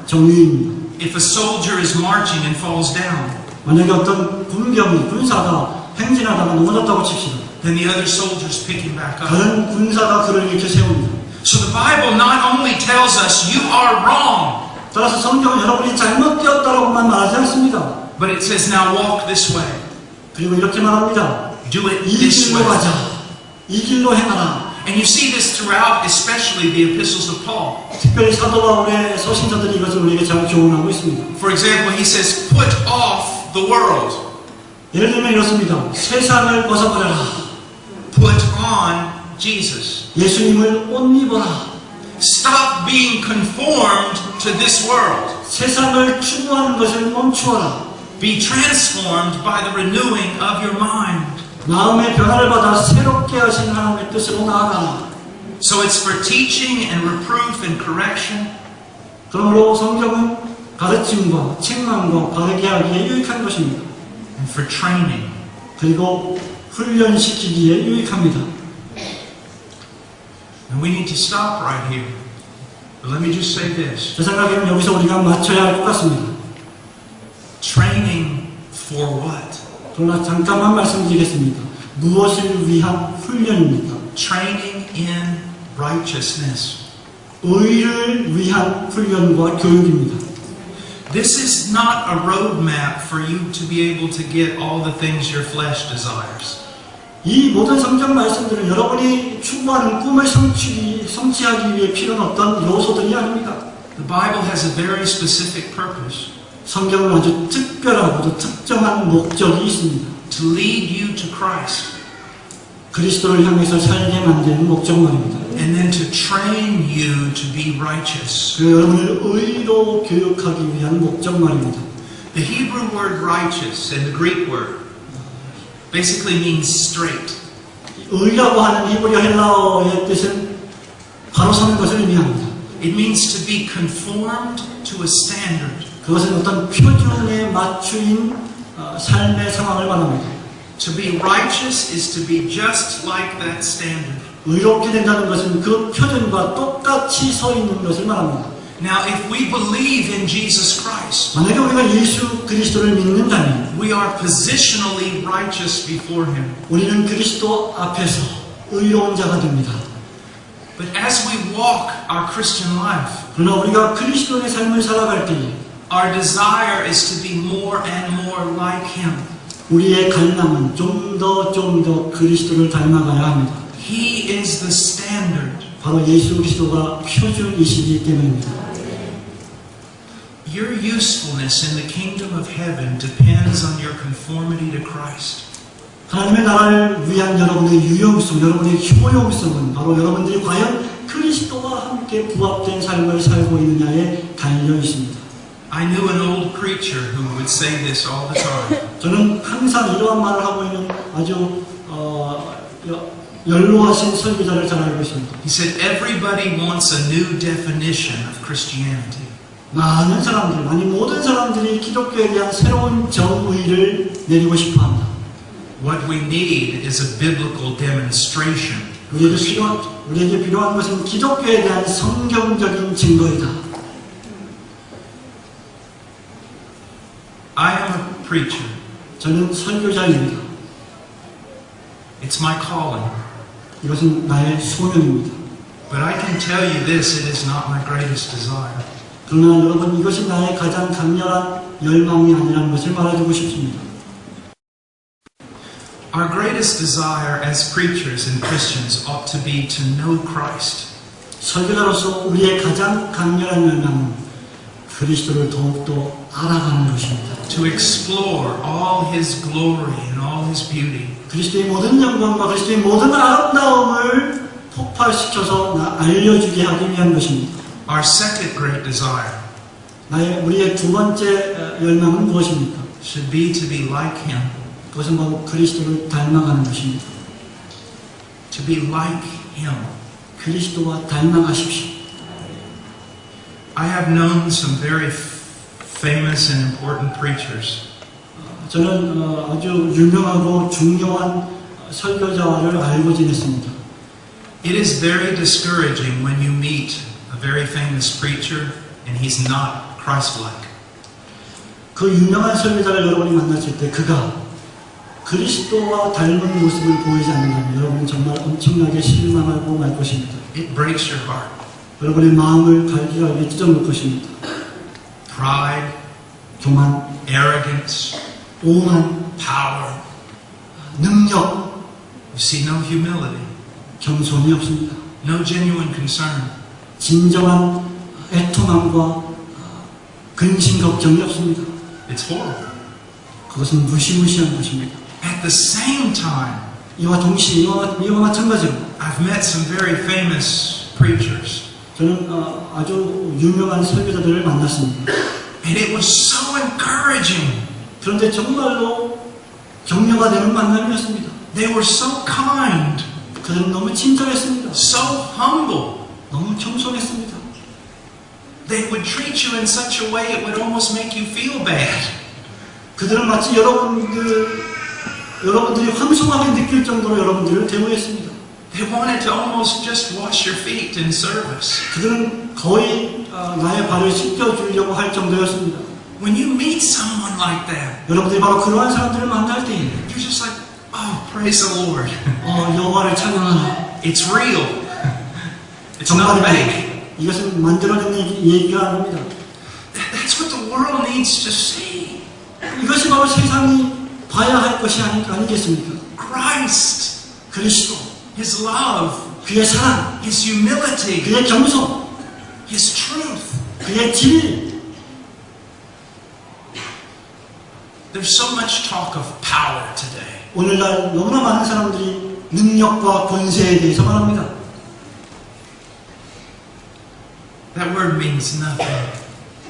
정의입니다. If a soldier is marching and falls down, 만약에 어떤 군사가 행진하다가 넘어졌다고 칩시다. then the other soldiers pick him back up. 다른 군사가 그를 이렇게 세웁니다. So the Bible not only tells us you are wrong, 따라서 성경은 여러분이 잘못되었다라고만 말하지 않습니다. but it says now walk this way. 그리고 이렇게 말합니다. Do it 이 this 길로 way. 가자. 이 길로 행하라. And you see this throughout, especially the epistles of Paul. 특별히 사도 바울의 서신서들이 이것을 우리에게 잘 교훈하고 있습니다. For example, he says, put off the world. 예를 들면 이렇습니다. 세상을 벗어버려라. Put on Jesus. 예수님을 옷 입어라. Stop being conformed to this world. 세상을 추구하는 것을 멈추어라. Be transformed by the renewing of your mind. 마음의 변화를 받아 새롭게 하신 하나님의 뜻으로 나아가라. So it's for teaching and reproof and correction. 그러므로 성경은 가르침과 책망과 바르게 하기에 유익한 것입니다. And for training. 그리고 훈련시키기에 유익합니다. And we need to stop right here. But let me just say this. 제 생각에는 여기서 우리가 맞춰야 할 것 같습니다. Training for what? 그러나 잠깐만 말씀드리겠습니다. 무엇을 위한 훈련입니까? Training in righteousness. 의를 위한 훈련과 교육입니다. This is not a roadmap for you to be able to get all the things your flesh desires. 이 모든 성경 말씀들은 여러분이 추구하는 꿈을 성취하기 위해 필요한 어떤 요소들이 아닙니다. The Bible has a very specific purpose. 성경은 아주 특별하고도 특정한 목적이 있습니다. To lead you to Christ. 그리스도를 향해서 살게 만드는 목적 말입니다. And then to train you to be righteous. 그리고 여러분을 의로 교육하기 위한 목적 말입니다. The Hebrew word righteous and the Greek word basically means straight. 의라고 하는 히브리어 헬라어의 뜻은 바로 서는 것을 의미합니다. It means to be conformed to a standard. 그것은 어떤 표준에 맞추인 삶의 상황을 말합니다. To be righteous is to be just like that standard. 의롭게 된다는 것은 그 표준과 똑같이 서 있는 것을 말합니다. Now, if we believe in Jesus Christ, 만약에 우리가 예수 그리스도를 믿는다면 we are positionally righteous before Him. 우리는 그리스도 앞에서 의로운 자가 됩니다. But as we walk our Christian life, 그러나 우리가 그리스도의 삶을 살아갈 때에 our desire is to be more and more like Him. 우리의 갈망은 좀 더 그리스도를 닮아가야 합니다. He is the standard. 바로 예수 그리스도가 표준이시기 때문입니다. Your usefulness in the kingdom of heaven depends on your conformity to Christ. 하나님의 나라를 위한 여러분의 유용성, 여러분의 효용성은 바로 여러분들이 과연 그리스도와 함께 부합된 삶을 살고 있느냐에 달려 있습니다. I knew an old preacher who would say this all the time. 저는 항상 이러한 말을 하고 있는 아주 연로하신 설교자를 잘 알고 있습니다. He said, everybody wants a new definition of Christianity. 많은 사람들, 아니 모든 사람들이 기독교에 대한 새로운 정의를 내리고 싶어합니다. What we need is a biblical demonstration. 우리에게 필요한 것은 기독교에 대한 성경적인 증거이다. I am a preacher. 저는 설교자입니다. It's my calling. 이것은 나의 소명입니다. But I can tell you this, it is not my greatest desire. 그러나 여러분, 이것이 나의 가장 강렬한 열망이 아니라는 것을 말해주고 싶습니다. Our greatest desire as preachers and Christians ought to be to know Christ. 설교자로서 우리의 가장 강렬한 열망은 그리스도를 더욱더 알아가는 것입니다. To explore all His glory and all His beauty. 그리스도의 모든 영광과 그리스도의 모든 아름다움을 폭발시켜서 알려주게 하기 위한 것입니다. Our second great desire 우리의 두 번째 열망은 무엇입니까? should be to be like Him. 그것은 바로 그리스도를 닮아가는 것입니다. To be like Him. 그리스도와 닮아가십시오. I have known some very famous and important preachers. 저는 아주 유명하고 중요한 설교자를 알고 지냈습니다. It is very discouraging when you meet a very famous preacher and he's not Christ-like. 그 유명한 설교자를 여러분이 만났을 때 그가 그리스도와 닮은 모습을 보이지 않는다면 여러분은 정말 엄청나게 실망하고 말 것입니다. It breaks your heart. 여러분의 마음을 갈기갈기 찢어놓을 것입니다. Pride, 교만, arrogance, 오만, power. 능력, You see no humility, 겸손이 없습니다. no genuine concern. 진정한 애통함과 근심 걱정이 없습니다. It's horrible. 그것은 무시무시한 것입니다. At the same time, 이와 동시에 이와 마찬가지로 I've met some very famous preachers. 저는 아주 유명한 설교자들을 만났습니다. And it was so encouraging. 그런데 정말로 격려가 되는 만남이었습니다. They were so kind, 그들은 너무 친절했습니다. so humble. 너무 겸손했습니다. They would treat you in such a way it would almost make you feel bad. 그들은 마치 여러분들이 황송하게 느낄 정도로 여러분들을 대우했습니다. They wanted to almost just wash your feet in service. 그들은 거의 나의 발을 씻겨주려고 할 정도였습니다. When you meet someone like that, 여러분들이 바로 그러한 사람들을 만날 때 you're just like, oh, praise the Lord. 여호와를 찬양하라. It's real. It's not fake. 이것은 만들어진 얘기가 아닙니다. That's what the world needs to see. 이것이 바로 세상이 봐야 할 것이 아니겠습니까? Christ, 그리스도, His love, 그의 사랑, His humility, 그의 겸손, His truth. 그의 진리. There's so much talk of power today. 오늘날 너무나 많은 사람들이 능력과 권세에 대해서 말합니다. That word means nothing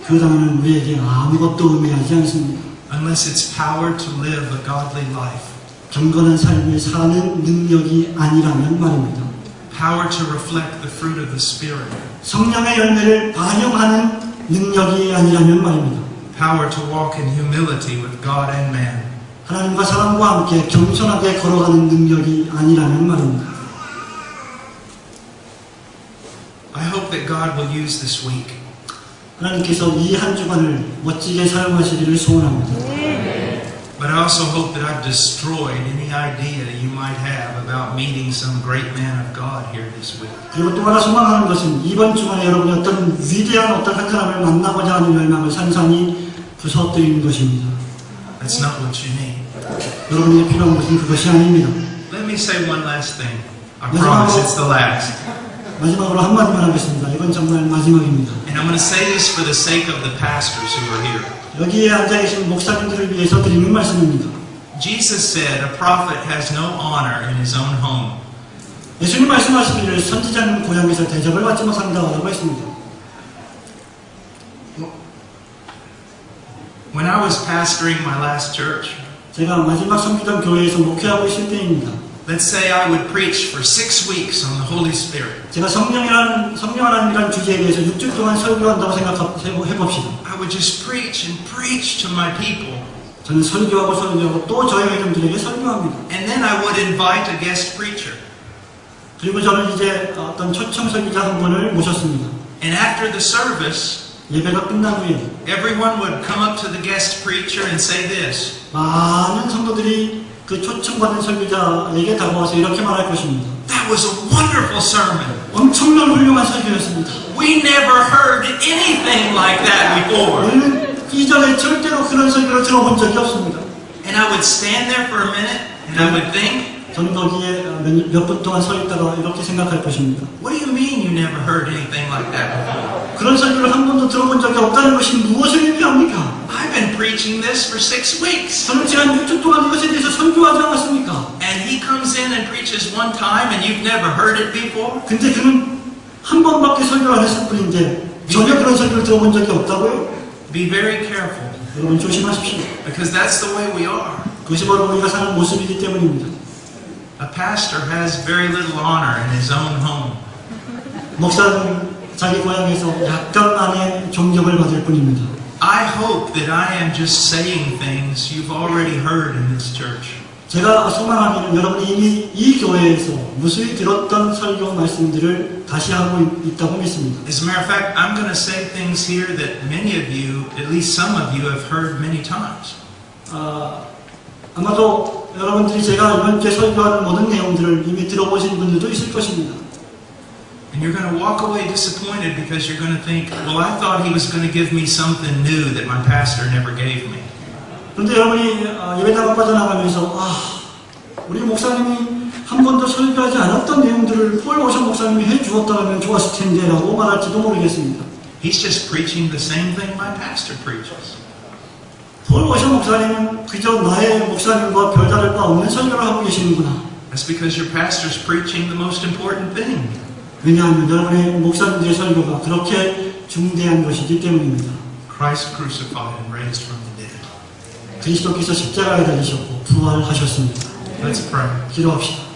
그 단어는 우리에게 아무것도 의미하지 않습니다. unless it's power to live a godly life. 경건한 삶을 사는 능력이 아니라면 말입니다. Power to reflect the fruit of the Spirit. 성령의 열매를 반영하는 능력이 아니라면 말입니다. Power to walk in humility with God and man. 하나님과 사람과 함께 겸손하게 걸어가는 능력이 아니라면 말입니다. I hope that God will use this week 하나님께서 이 한 주간을 멋지게 사용하시기를 소원합니다. But I also hope that I've destroyed any idea you might have about meeting some great man of God here this week. 그리고 또 하나 소망하는 것은 이번 주간에 여러분이 어떤 위대한 어떤 한 사람을 만나고자 하는 열망을 산산히 부서뜨리는 것입니다. That's not what you need. 여러분에게 필요한 것은 그것이 아닙니다. Let me say one last thing. I promise it's the last. 마지막으로 한마디만 하겠습니다. 이건 정말 마지막입니다. And I'm going to say this for the sake of the pastors who are here. 여기에 앉아계신 목사님들을 위해서 드리는 말씀입니다. Jesus said a prophet has no honor in his own home. 예수님 말씀하시기를 선지자는 고향에서 대접을 받지 못한다고 했습니다. When I was pastoring my last church, 제가 마지막 섬기던 교회에서 목회하고 있을 때입니다. let's say I would preach for 6 weeks on the Holy Spirit. 제가 성령 하나님이라는 주제에 대해서 6주 동안 설교한다고 해봅시다. I would just preach and preach to my people. 저는 설교하고 또 저희 회원들에게 설교합니다. And then I would invite a guest preacher. 그리고 저는 이제 어떤 초청 설교자 한 분을 모셨습니다. And after the service, 예배가 끝난 후에 everyone would come up to the guest preacher and say this. 많은 성도들이 그 초청받은 설교자에게 다가와서 이렇게 말할 것입니다. That was a wonderful sermon. 엄청난 훌륭한 설교였습니다. We never heard anything like that before. 우리는 이전에 절대로 그런 설교를 들어본 적이 없습니다. And I would stand there for a minute and I would think, 저는 거기에 몇 분 동안 서 있다가 이렇게 생각할 것입니다. what do you mean you never heard anything like that before? 그런 설교를 한 번도 들어본 적이 없다는 것이 무엇을 의미합니까? I've been preaching this for 6 weeks. 저는 지난 6주 동안 이것에 대해서 설교하지 않았습니까? And he comes in and preaches one time and you've never heard it before? 근데 그는 한 번밖에 설교를 안 했을 뿐인데 전혀 그런 설교를 들어본 적이 없다고요? Be very careful, 여러분 조심하십시오. because that's the way we are. 그것이 바로 우리가 사는 모습이기 때문입니다. A pastor has very little honor in his own home. 목사는 자기 고향에서 약간만의 존경을 받을 뿐입니다. I hope that I am just saying things you've already heard in this church. 제가 소망하기는 여러분이 이미 이 교회에서 무수히 들었던 설교 말씀들을 다시 하고 있다고 믿습니다. As a matter of fact, I'm going to say things here that many of you, at least some of you, have heard many times. 아마도 여러분들이 제가 이번 주에 설교하는 모든 내용들을 이미 들어보신 분들도 있을 것입니다. And you're going to walk away disappointed because you're going to think, well, I thought he was going to give me something new that my pastor never gave me. 그런데 여러분이 예배당을 빠져나가면서 우리 목사님이 한 번도 설교하지 않았던 내용들을 폴 워션 목사님이 해주었다면 좋았을 텐데 라고 말할지도 모르겠습니다. He's just preaching the same thing my pastor preaches. 폴 워션 목사님은 그저 나의 목사님과 별다를 바 없는 설교를 하고 계시는구나. That's because your pastor's preaching the most important thing. 왜냐하면 여러분의 목사님들의 설교가 그렇게 중대한 것이기 때문입니다. Christ crucified and raised from the dead. 그리스도께서 십자가에 달리셨고 부활하셨습니다. Let's pray. 기도합시다.